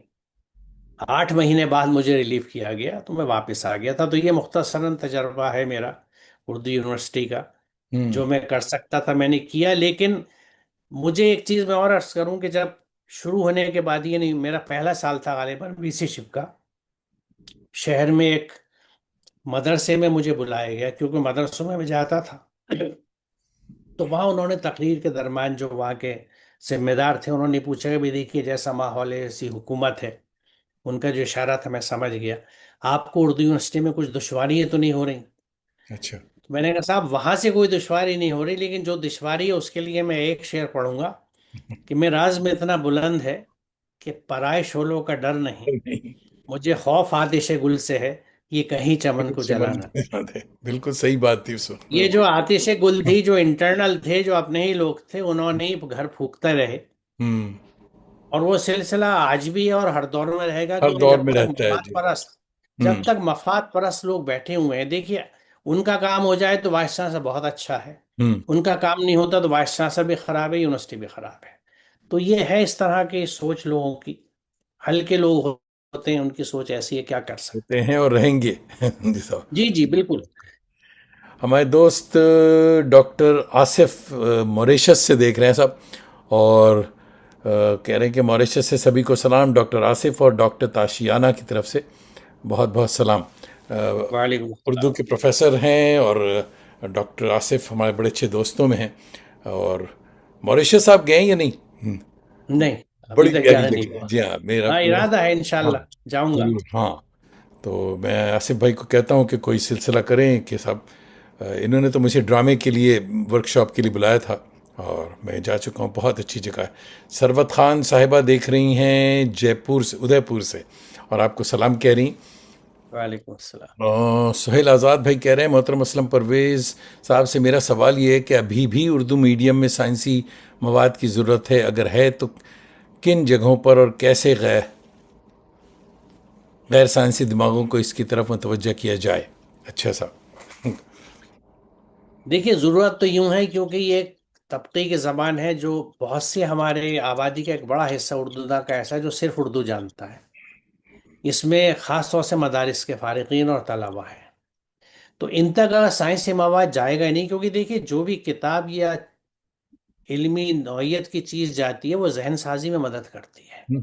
8 مہینے بعد مجھے ریلیو کیا گیا تو میں واپس آ گیا تھا۔ تو یہ مختصراً تجربہ ہے میرا اردو یونیورسٹی کا، ہوں جو میں کر سکتا تھا میں نے کیا۔ لیکن مجھے ایک چیز میں اور عرض کروں کہ جب شروع ہونے کے بعد، یہ نہیں میرا پہلا سال تھا غالباً وی سی شپ کا، شہر میں ایک مدرسے میں مجھے بلایا گیا، کیونکہ مدرسوں میں جاتا تھا، تو وہاں انہوں نے تقریر کے درمیان جو وہاں کے ذمہ دار تھے انہوں نے پوچھا کہ بھی دیکھیے جیسا ماحول ہے ایسی حکومت ہے۔ ان کا جو اشارہ تھا میں سمجھ گیا، آپ کو اردو یونیورسٹی میں کچھ دشواریاں تو نہیں ہو رہی؟ اچھا۔ تو میں نے کہا صاحب وہاں سے کوئی دشواری نہیں ہو رہی، لیکن جو دشواری ہے اس کے لیے میں ایک شعر پڑھوں گا کہ میں راز میں اتنا بلند ہے کہ پرائے شعلوں کا ڈر نہیں، نہیں، مجھے خوف آتش گل سے ہے، یہ کہیں چمن کو چمن جلانا۔ یاد ہے، بالکل صحیح بات تھی اس وقت۔ یہ جو آتش گل تھی، جو انٹرنل تھے، جو اپنے ہی لوگ تھے، انہوں نے ہی گھر پھونکتے رہے، ہوں اور وہ سلسلہ آج بھی ہے اور ہر دور میں رہے گا، ہر کیونکہ دور جب میں تک رہتا ہے، مفاد جی۔ پرست ہوں جب تک مفاد پرست لوگ بیٹھے ہوئے ہیں، دیکھیے ان کا کام ہو جائے تو وائس چانسلر بہت اچھا ہے، ہوں ان کا کام نہیں ہوتا تو وائس چانسلر بھی خراب ہے، یونیورسٹی بھی خراب ہے۔ تو یہ ہے اس طرح کی سوچ لوگوں کی، ہلکے لوگ ہوتے ہیں ان کی سوچ ایسی ہے، کیا کر سکتے ہوتے ہیں اور رہیں گے جی صاحب۔ جی جی بالکل۔ ہمارے دوست ڈاکٹر آصف موریشس سے دیکھ رہے ہیں صاحب، اور کہہ رہے ہیں کہ موریشس سے سبھی کو سلام، ڈاکٹر آصف اور ڈاکٹر تاشیانہ کی طرف سے بہت بہت سلام۔ وعلیکم اردو السلام۔ کے پروفیسر ہیں، اور ڈاکٹر آصف ہمارے بڑے اچھے دوستوں میں ہیں۔ اور موریشس آپ گئے ہیں یا نہیں؟ نہیں، ابھی بڑی تک پیاری جانا نہیں جگہ ہے، ہوا۔ جی ہاں، میرا ہاں میرا ارادہ ہے ہاں انشاءاللہ جاؤں گا۔ ضرور، ہاں۔ تو میں آصف بھائی کو کہتا ہوں کہ کوئی سلسلہ کریں کہ صاحب، انہوں نے تو مجھے ڈرامے کے لیے ورک شاپ کے لیے بلایا تھا، اور میں جا چکا ہوں، بہت اچھی جگہ ہے۔ سروت خان صاحبہ دیکھ رہی ہیں جے پور سے، ادے پور سے، اور آپ کو سلام کہہ رہی۔ وعلیکم السلام۔ سہیل آزاد بھائی کہہ رہے ہیں محترم اسلم پرویز صاحب سے میرا سوال یہ ہے کہ ابھی بھی اردو میڈیم میں سائنسی مواد کی ضرورت ہے، اگر ہے تو کن جگہوں پر، اور کیسے غیر سائنسی دماغوں کو اس کی طرف متوجہ کیا جائے؟ اچھا صاحب۔ دیکھیے ضرورت تو یوں ہے کیونکہ یہ ایک طبقے کی زبان ہے، جو بہت سی ہمارے آبادی کا ایک بڑا حصہ اردو کا ایسا ہے جو صرف اردو جانتا ہے۔ اس میں خاص طور سے مدارس کے فارغین اور طلباء ہیں، تو ان تک اگر سائنسی مواد جائے گا ہی نہیں، کیونکہ دیکھیے جو بھی کتاب یا علمی نوعیت کی چیز جاتی ہے وہ ذہن سازی میں مدد کرتی ہے۔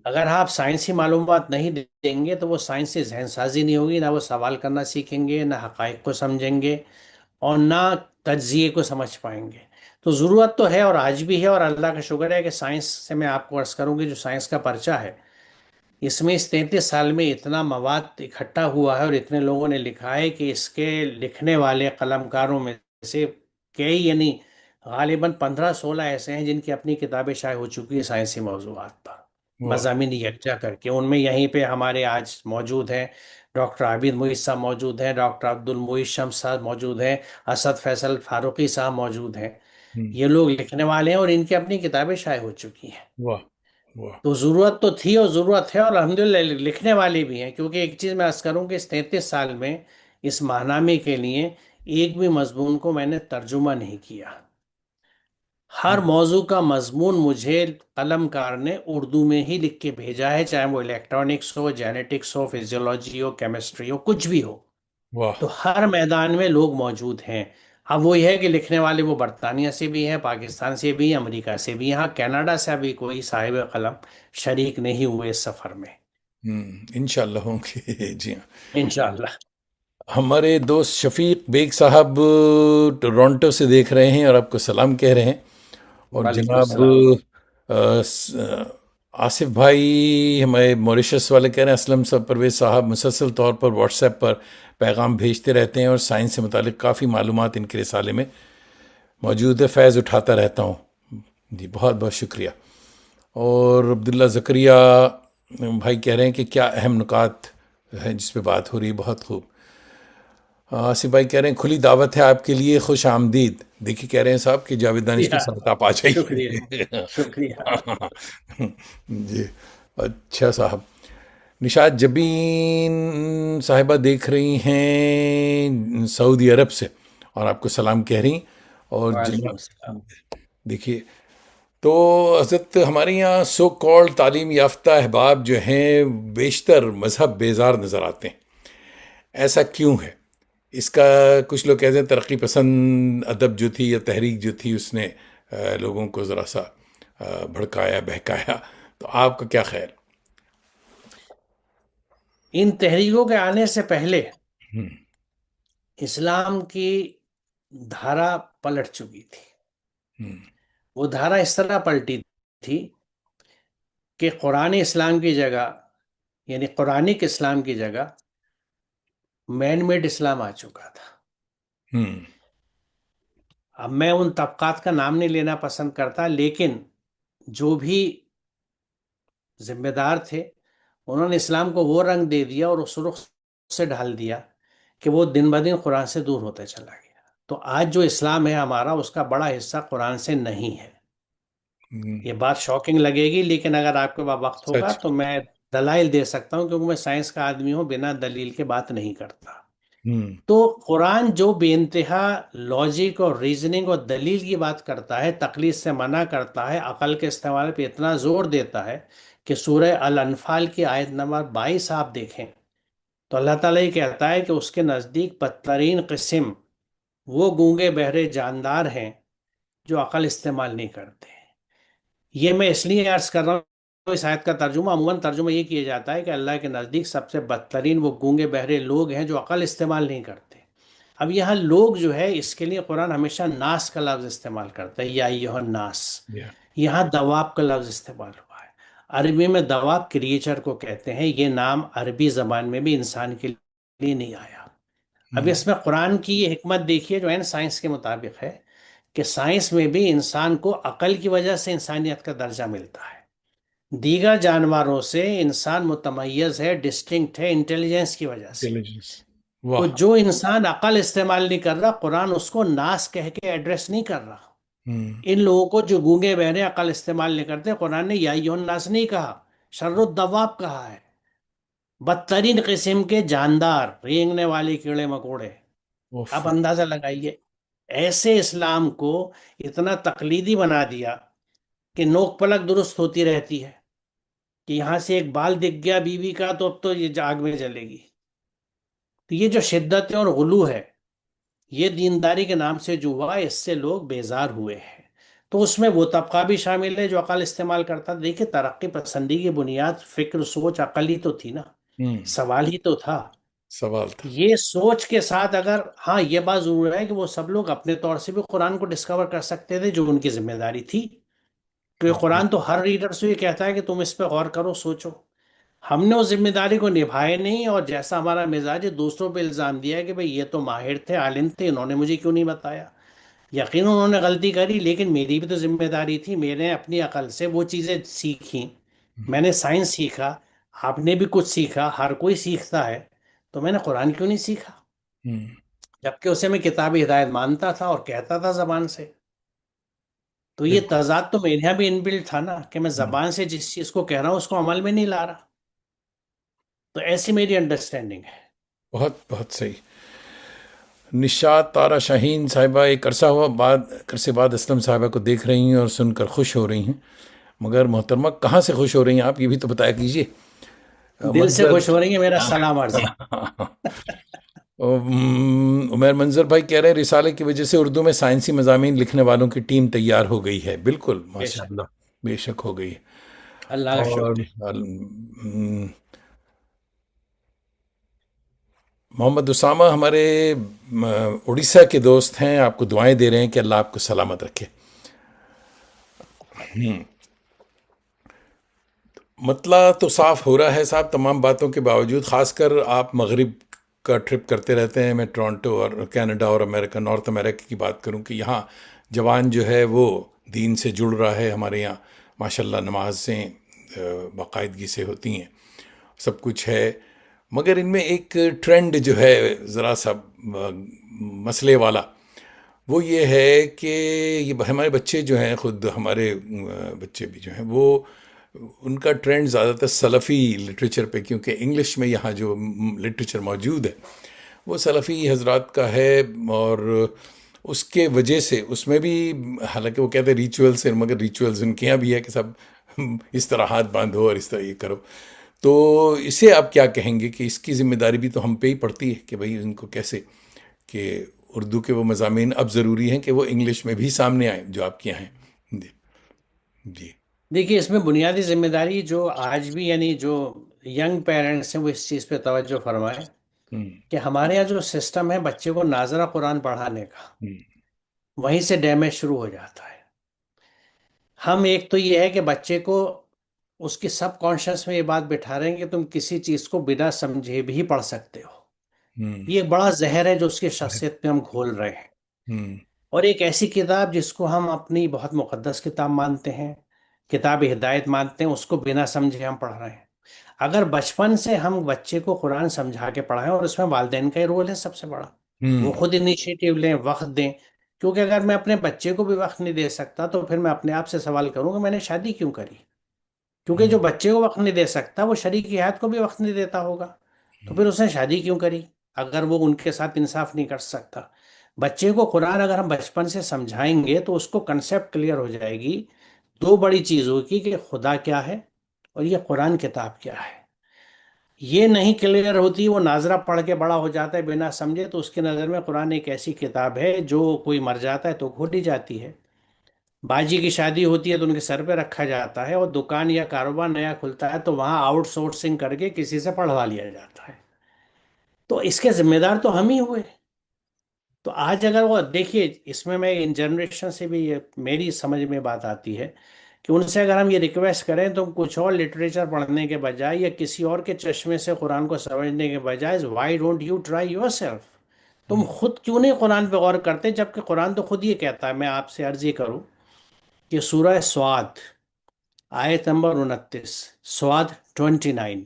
اگر آپ سائنسی معلومات نہیں دیں گے تو وہ سائنسی ذہن سازی نہیں ہوگی، نہ وہ سوال کرنا سیکھیں گے، نہ حقائق کو سمجھیں گے، اور نہ تجزیے کو سمجھ پائیں گے۔ تو ضرورت تو ہے اور آج بھی ہے، اور اللہ کا شکر ہے کہ سائنس سے میں آپ کو عرض کروں گی، جو سائنس کا پرچہ ہے اس میں اس 33 سال میں اتنا مواد اکٹھا ہوا ہے اور اتنے لوگوں نے لکھا ہے کہ اس کے لکھنے والے قلم کاروں میں سے کئی، یعنی غالباً 15-16 ایسے ہیں جن کی اپنی کتابیں شائع ہو چکی ہیں سائنسی موضوعات پر، واہ مضامین یکجا کر کے۔ ان میں یہیں پہ ہمارے آج موجود ہیں ڈاکٹر عابد محیط صاحب موجود ہیں، ڈاکٹر عبد المحیط شمس صاحب موجود ہیں، اسد فیصل فاروقی صاحب موجود ہیں۔ یہ لوگ لکھنے والے ہیں اور ان کی اپنی کتابیں شائع ہو چکی ہیں۔ واہ واہ۔ تو ضرورت تو تھی اور ضرورت ہے، اور الحمدللہ لکھنے والے بھی ہیں، کیونکہ ایک چیز میں عرض کروں کہ اس 33 سال میں اس ماہنامے کے لیے ایک بھی مضمون کو میں نے ترجمہ نہیں کیا۔ ہر موضوع کا مضمون مجھے قلم کار نے اردو میں ہی لکھ کے بھیجا ہے، چاہے وہ الیکٹرانکس ہو، جینیٹکس ہو، فزیولوجی ہو، کیمسٹری ہو، کچھ بھی ہو۔ واہ تو ہر میدان میں لوگ موجود ہیں۔ اب وہی ہے کہ لکھنے والے وہ برطانیہ سے بھی ہیں، پاکستان سے بھی ہیں، امریکہ سے بھی ہیں، ہاں کینیڈا سے ابھی کوئی صاحب قلم شریک نہیں ہوئے اس سفر میں۔ انشاءاللہ ہوں گے جی ہاں۔ انشاءاللہ۔ ہمارے دوست شفیق بیگ صاحب ٹورانٹو سے دیکھ رہے ہیں اور آپ کو سلام کہہ رہے ہیں، اور وعلیکم جناب السلام۔ آصف بھائی ہمارے موریشس والے کہہ رہے ہیں اسلم صاحب پرویز صاحب مسلسل طور پر واٹس ایپ پر پیغام بھیجتے رہتے ہیں اور سائنس سے متعلق کافی معلومات ان کے رسالے میں موجود ہے، فیض اٹھاتا رہتا ہوں۔ جی بہت بہت شکریہ۔ اور عبداللہ زکریہ بھائی کہہ رہے ہیں کہ کیا اہم نکات ہیں جس پہ بات ہو رہی ہے، بہت خوب۔ آصف بھائی کہہ رہے ہیں کھلی دعوت ہے آپ کے لیے، خوش آمدید۔ دیکھیے کہہ رہے ہیں صاحب کہ جاوید دانش کے شکریہ، ساتھ آپ آ شکریہ، جائیے۔ شکریہ۔ جی اچھا صاحب۔ نشاد جبین صاحبہ دیکھ رہی ہیں سعودی عرب سے اور آپ کو سلام کہہ رہی ہیں۔ اور وعلیکم جناب السلام۔ دیکھیے، تو حضرت ہمارے یہاں سو کالڈ تعلیم یافتہ احباب جو ہیں بیشتر مذہب بیزار نظر آتے ہیں، ایسا کیوں ہے؟ اس کا کچھ لوگ کہتے ہیں ترقی پسند ادب جو تھی یا تحریک جو تھی اس نے لوگوں کو ذرا سا بھڑکایا بہکایا، تو آپ کا کیا خیال؟ ان تحریکوں کے آنے سے پہلے اسلام کی دھارا پلٹ چکی تھی۔ وہ دھارا اس طرح پلٹی تھی کہ قرآن اسلام کی جگہ، یعنی قرآنک اسلام کی جگہ مین میڈ اسلام آ چکا تھا۔ اب میں ان طبقات کا نام نہیں لینا پسند کرتا، لیکن جو بھی ذمہ دار تھے انہوں نے اسلام کو وہ رنگ دے دیا اور اس رخ سے ڈھال دیا کہ وہ دن بدن قرآن سے دور ہوتے چلا گیا۔ تو آج جو اسلام ہے ہمارا، اس کا بڑا حصہ قرآن سے نہیں ہے۔ یہ بات شاکنگ لگے گی، لیکن اگر آپ کے پاس وقت ہوگا سچ۔ تو میں دلائل دے سکتا ہوں، کیونکہ میں سائنس کا آدمی ہوں، بنا دلیل کے بات نہیں کرتا۔ تو قرآن جو بے انتہا لاجک اور ریزننگ اور دلیل کی بات کرتا ہے، تقلید سے منع کرتا ہے، عقل کے استعمال پہ اتنا زور دیتا ہے کہ سورہ الانفال کی آیت نمبر 22 آپ دیکھیں تو اللہ تعالیٰ یہ کہتا ہے کہ اس کے نزدیک بدترین قسم وہ گونگے بہرے جاندار ہیں جو عقل استعمال نہیں کرتے۔ یہ میں اس لیے عرض کر رہا ہوں، اس آیت کا ترجمہ عموماً ترجمہ یہ کیا جاتا ہے کہ اللہ کے نزدیک سب سے بدترین وہ گونگے بہرے لوگ ہیں جو عقل استعمال نہیں کرتے۔ اب یہاں لوگ جو ہے اس کے لیے قرآن ہمیشہ ناس کا لفظ استعمال کرتا ہے، یا ایھا الناس۔ یہاں دواب کا لفظ استعمال ہوا ہے۔ عربی میں دواب کریچر کو کہتے ہیں، یہ نام عربی زبان میں بھی انسان کے لیے نہیں آیا۔ اب اس میں قرآن کی یہ حکمت دیکھیے جو این سائنس کے مطابق ہے کہ سائنس میں بھی انسان کو عقل کی وجہ سے انسانیت کا درجہ ملتا ہے. دیگر جانوروں سے انسان متمیز ہے، ڈسٹنکٹ ہے انٹیلیجنس کی وجہ سے. انٹیلیجنس. تو واہ. جو انسان عقل استعمال نہیں کر رہا، قرآن اس کو ناس کہہ کے ایڈریس نہیں کر رہا. ہوں. ان لوگوں کو جو گونگے بہرے عقل استعمال نہیں کرتے، قرآن نے یا ایھا الناس نہیں کہا، شر الدواب کہا ہے. بدترین قسم کے جاندار، رینگنے والے کیڑے مکوڑے. اوف. آپ اندازہ لگائیے، ایسے اسلام کو اتنا تقلیدی بنا دیا کہ نوک پلک درست ہوتی رہتی ہے، کہ یہاں سے ایک بال دکھ گیا بیوی کا تو اب تو یہ آگ میں جلے گی. تو یہ جو شدت اور غلو ہے، یہ دینداری کے نام سے جو ہوا، اس سے لوگ بیزار ہوئے ہیں. تو اس میں وہ طبقہ بھی شامل ہے جو عقل استعمال کرتا. دیکھیں، ترقی پسندی کی بنیاد فکر، سوچ، عقل ہی تو تھی نا. ہوں. سوال ہی تو تھا. سوال تھا. یہ سوچ کے ساتھ اگر، ہاں یہ بات ضرور ہے کہ وہ سب لوگ اپنے طور سے بھی قرآن کو ڈسکور کر سکتے تھے، جو ان کی ذمہ داری تھی. کیونکہ جی. قرآن تو ہر ریڈر سے یہ کہتا ہے کہ تم اس پہ غور کرو، سوچو. ہم نے اس ذمہ داری کو نبھائے نہیں، اور جیسا ہمارا مزاج ہے دوسروں پہ الزام دیا ہے کہ بھئی یہ تو ماہر تھے، عالم تھے، انہوں نے مجھے کیوں نہیں بتایا. یقیناً انہوں نے غلطی کری، لیکن میری بھی تو ذمہ داری تھی. میں نے اپنی عقل سے وہ چیزیں سیکھیں، میں نے سائنس سیکھا، آپ نے بھی کچھ سیکھا، ہر کوئی سیکھتا ہے. تو میں نے قرآن کیوں نہیں سیکھا؟ ہوں. جبکہ اسے میں کتاب ہدایت مانتا تھا اور کہتا تھا زبان سے. تو یہ بالکل. تضاد تو میرے یہاں بھی انبلٹ تھا نا، کہ میں ہوں. زبان سے جس چیز کو کہہ رہا ہوں اس کو عمل میں نہیں لا رہا. تو ایسی میری انڈرسٹینڈنگ ہے. بہت بہت صحیح. نشاط تارا شاہین صاحبہ ایک عرصے بعد اسلم صاحبہ کو دیکھ رہی ہیں اور سن کر خوش ہو رہی ہیں. مگر محترمہ کہاں سے خوش ہو رہی ہیں آپ، یہ بھی تو بتایا کیجیے. دل سے منظر. خوش ہو رہی ہے، میرا سلام عرض ہے. عمیر منظر بھائی کہہ رہے ہیں رسالے کی وجہ سے اردو میں سائنسی مضامین لکھنے والوں کی ٹیم تیار ہو گئی ہے. بالکل بے ماشاء شک، اللہ. بے شک ہو گئی ہے. اللہ کا اور شکر ہے. محمد اسامہ ہمارے اڑیسہ کے دوست ہیں، آپ کو دعائیں دے رہے ہیں کہ اللہ آپ کو سلامت رکھے. مطلع تو صاف ہو رہا ہے صاحب تمام باتوں کے باوجود، خاص کر آپ مغرب کا ٹرپ کرتے رہتے ہیں. میں ٹورانٹو اور کینیڈا اور امریکہ، نارتھ امریکہ کی بات کروں کہ یہاں جوان جو ہے وہ دین سے جڑ رہا ہے. ہمارے یہاں ماشاءاللہ نمازیں باقاعدگی سے ہوتی ہیں، سب کچھ ہے. مگر ان میں ایک ٹرینڈ جو ہے ذرا سا مسئلے والا، وہ یہ ہے کہ یہ ہمارے بچے جو ہیں، خود ہمارے بچے بھی جو ہیں، وہ ان کا ٹرینڈ زیادہ تر سلفی لٹریچر پہ، کیونکہ انگلش میں یہاں جو لٹریچر موجود ہے وہ سلفی حضرات کا ہے. اور اس کے وجہ سے اس میں بھی، حالانکہ وہ کہتے ہیں ریچولس ہیں، مگر ریچولس ان کے یہاں بھی ہے کہ سب اس طرح ہاتھ باندھو اور اس طرح یہ کرو. تو اسے آپ کیا کہیں گے کہ اس کی ذمہ داری بھی تو ہم پہ ہی پڑتی ہے کہ بھئی ان کو کیسے، کہ اردو کے وہ مضامین اب ضروری ہیں کہ وہ انگلش میں بھی سامنے آئیں جو آپ کے یہاں ہیں. جی. جی. دیکھیے، اس میں بنیادی ذمہ داری جو آج بھی، یعنی جو ینگ پیرنٹس ہیں، وہ اس چیز پہ توجہ فرمائیں ہوں. کہ ہمارے یہاں جو سسٹم ہے بچے کو ناظرہ قرآن پڑھانے کا، ہوں. وہیں سے ڈیمیج شروع ہو جاتا ہے. ہم ایک تو یہ ہے کہ بچے کو اس کی سب کانشس میں یہ بات بٹھا رہے ہیں کہ تم کسی چیز کو بنا سمجھے بھی پڑھ سکتے ہو. ہوں. یہ ایک بڑا زہر ہے جو اس کی شخصیت پہ ہم گھول رہے ہیں. ہوں. اور ایک ایسی کتاب جس کو ہم اپنی بہت مقدس کتاب مانتے ہیں، کتاب ہدایت مانتے ہیں، اس کو بنا سمجھے ہم پڑھ رہے ہیں. اگر بچپن سے ہم بچے کو قرآن سمجھا کے پڑھائیں، اور اس میں والدین کا ہی رول ہے سب سے بڑا، ہوں. وہ خود انیشیٹو لیں، وقت دیں. کیونکہ اگر میں اپنے بچے کو بھی وقت نہیں دے سکتا تو پھر میں اپنے آپ سے سوال کروں کہ میں نے شادی کیوں کری. کیونکہ جو بچے کو وقت نہیں دے سکتا وہ شریک حیات کو بھی وقت نہیں دیتا ہوگا، تو پھر اس نے شادی کیوں کری اگر وہ ان کے ساتھ انصاف نہیں کر سکتا. بچے کو قرآن اگر ہم بچپن سے سمجھائیں گے تو اس کو کنسیپٹ کلیئر ہو جائے گی. دو بڑی چیز ہوگی کہ خدا کیا ہے اور یہ قرآن کتاب کیا ہے. یہ نہیں کلیئر ہوتی، وہ ناظرہ پڑھ کے بڑا ہو جاتا ہے بنا سمجھے، تو اس کی نظر میں قرآن ایک ایسی کتاب ہے جو کوئی مر جاتا ہے تو کھوٹی جاتی ہے. باجی کی شادی ہوتی ہے تو ان کے سر پہ رکھا جاتا ہے، اور دکان یا کاروبار نیا کھلتا ہے تو وہاں آؤٹ سورسنگ کر کے کسی سے پڑھوا لیا جاتا ہے. تو اس کے ذمہ دار تو ہم ہی ہوئے. تو آج اگر وہ دیکھیے، اس میں ان جنریشن سے بھی یہ میری سمجھ میں بات آتی ہے کہ ان سے اگر ہم یہ ریکویسٹ کریں تو کچھ اور لٹریچر پڑھنے کے بجائے یا کسی اور کے چشمے سے قرآن کو سمجھنے کے بجائے why don't you try your self. تم خود کیوں نہیں قرآن پہ غور کرتے، جبکہ قرآن تو خود یہ کہتا ہے. میں آپ سے عرض یہ کروں کہ سورہ سواد آیت نمبر 29، سواد 29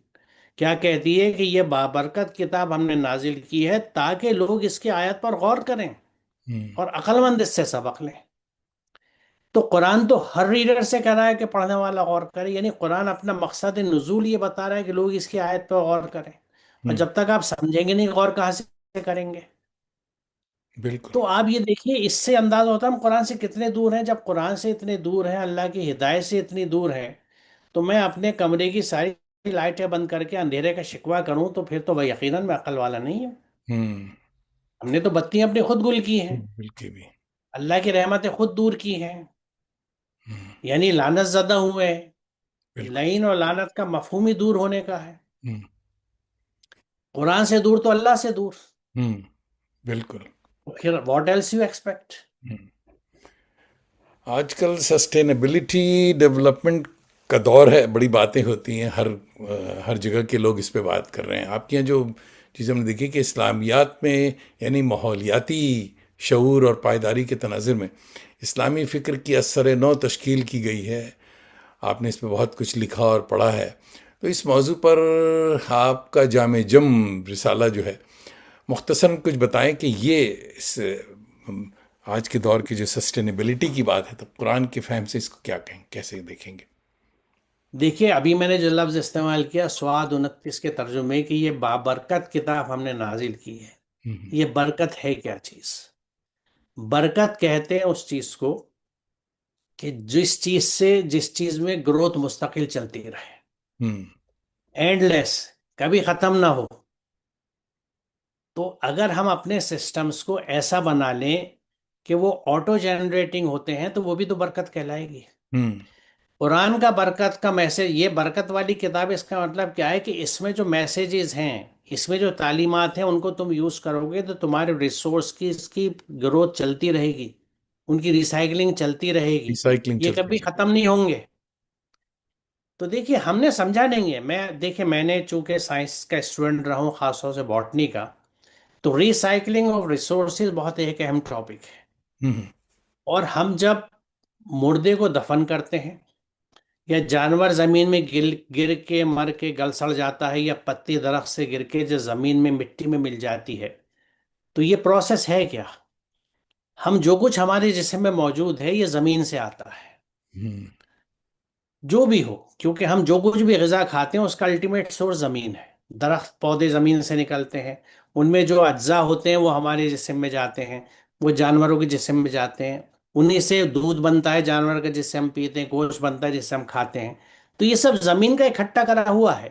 کیا کہتی ہے کہ یہ بابرکت کتاب ہم نے نازل کی ہے تاکہ لوگ اس کی آیت پر غور کریں ہوں اور عقل مند اس سے سبق لیں. تو قرآن تو ہر ریڈر سے کہہ رہا ہے کہ پڑھنے والا غور کرے، یعنی قرآن اپنا مقصد نزول یہ بتا رہا ہے کہ لوگ اس کی آیت پر غور کریں. اور ہوں جب تک آپ سمجھیں گے نہیں غور کہاں سے کریں گے؟ بالکل. تو آپ یہ دیکھیے، اس سے اندازہ ہوتا ہے ہم قرآن سے کتنے دور ہیں. جب قرآن سے اتنے دور ہیں، اللہ کی ہدایت سے اتنی دور ہیں، تو میں اپنے کمرے کی ساری لائٹیں بند کر کے اندھیرے کا شکوہ کروں تو پھر تو یقیناً میں عقل والا نہیں ہوں. ہوں ہم نے تو بتیاں اپنی خود گل کی ہیں، بالکل بھی. اللہ کی رحمتیں خود دور کی ہیں. ہوں یعنی لعنت زدہ ہوئے ہیں. بالکل. لعین اور لعنت کا مفہوم ہی دور ہونے کا ہے. ہوں قرآن سے دور تو اللہ سے دور. ہوں بالکل. تو پھر واٹ ایلس یو ایکسپیکٹ؟ ہوں آج کل سسٹینیبلٹی ڈیولپمنٹ کا دور ہے، بڑی باتیں ہوتی ہیں، ہر جگہ کے لوگ اس پہ بات کر رہے ہیں. آپ کے یہاں جو چیز ہم نے دیکھی کہ اسلامیات میں، یعنی ماحولیاتی شعور اور پائیداری کے تناظر میں اسلامی فکر کی اثر نو تشکیل کی گئی ہے. آپ نے اس پہ بہت کچھ لکھا اور پڑھا ہے. تو اس موضوع پر آپ کا جامع جم رسالہ جو ہے، مختصراً کچھ بتائیں کہ یہ آج کے دور کی جو سسٹینیبلٹی کی بات ہے، تو قرآن کے فہم سے اس کو کیا کہیں، کیسے دیکھیں گے؟ دیکھیے، ابھی میں نے جو لفظ استعمال کیا سواد 29 کے ترجمے کہ یہ بابرکت کتاب ہم نے نازل کی ہے. ہوں یہ برکت ہے کیا چیز؟ برکت کہتے ہیں اس چیز کو کہ جس چیز میں گروتھ مستقل چلتی رہے، ہوں اینڈ لیس، کبھی ختم نہ ہو. تو اگر ہم اپنے سسٹمز کو ایسا بنا لیں کہ وہ آٹو جنریٹنگ ہوتے ہیں تو وہ بھی تو برکت کہلائے گی. ہوں قرآن کا برکت کا میسج، یہ برکت والی کتاب، اس کا مطلب کیا ہے کہ اس میں جو میسیجز ہیں، اس میں جو تعلیمات ہیں، ان کو تم یوز کرو گے تو تمہارے ریسورس کی اس کی گروتھ چلتی رہے گی، ان کی ریسائکلنگ چلتی رہے گی، ریسائکلنگ یہ چلتی کبھی جائے. ختم نہیں ہوں گے. تو دیکھیے، ہم نے سمجھا نہیں ہے. دیکھیے میں نے چونکہ سائنس کا اسٹوڈنٹ رہا ہوں، خاص طور سے باٹنی کا، تو ریسائکلنگ آف ریسورسز بہت ایک اہم ٹاپک ہے. ہوں اور ہم جب مردے کو دفن کرتے ہیں، یا جانور زمین میں گر کے مر کے گل سڑ جاتا ہے، یا پتی درخت سے گر کے جو زمین میں مٹی میں مل جاتی ہے، تو یہ پروسیس ہے کیا؟ ہم جو کچھ ہمارے جسم میں موجود ہے یہ زمین سے آتا ہے. ہوں جو بھی ہو، کیونکہ ہم جو کچھ بھی غذا کھاتے ہیں اس کا الٹیمیٹ سورس زمین ہے. درخت پودے زمین سے نکلتے ہیں، ان میں جو اجزاء ہوتے ہیں وہ ہمارے جسم میں جاتے ہیں، وہ جانوروں کے جسم میں جاتے ہیں. انہی سے دودھ بنتا ہے جانور کا جس سے ہم پیتے ہیں، گوشت بنتا ہے جس سے ہم کھاتے ہیں. تو یہ سب زمین کا اکٹھا کرا ہوا ہے.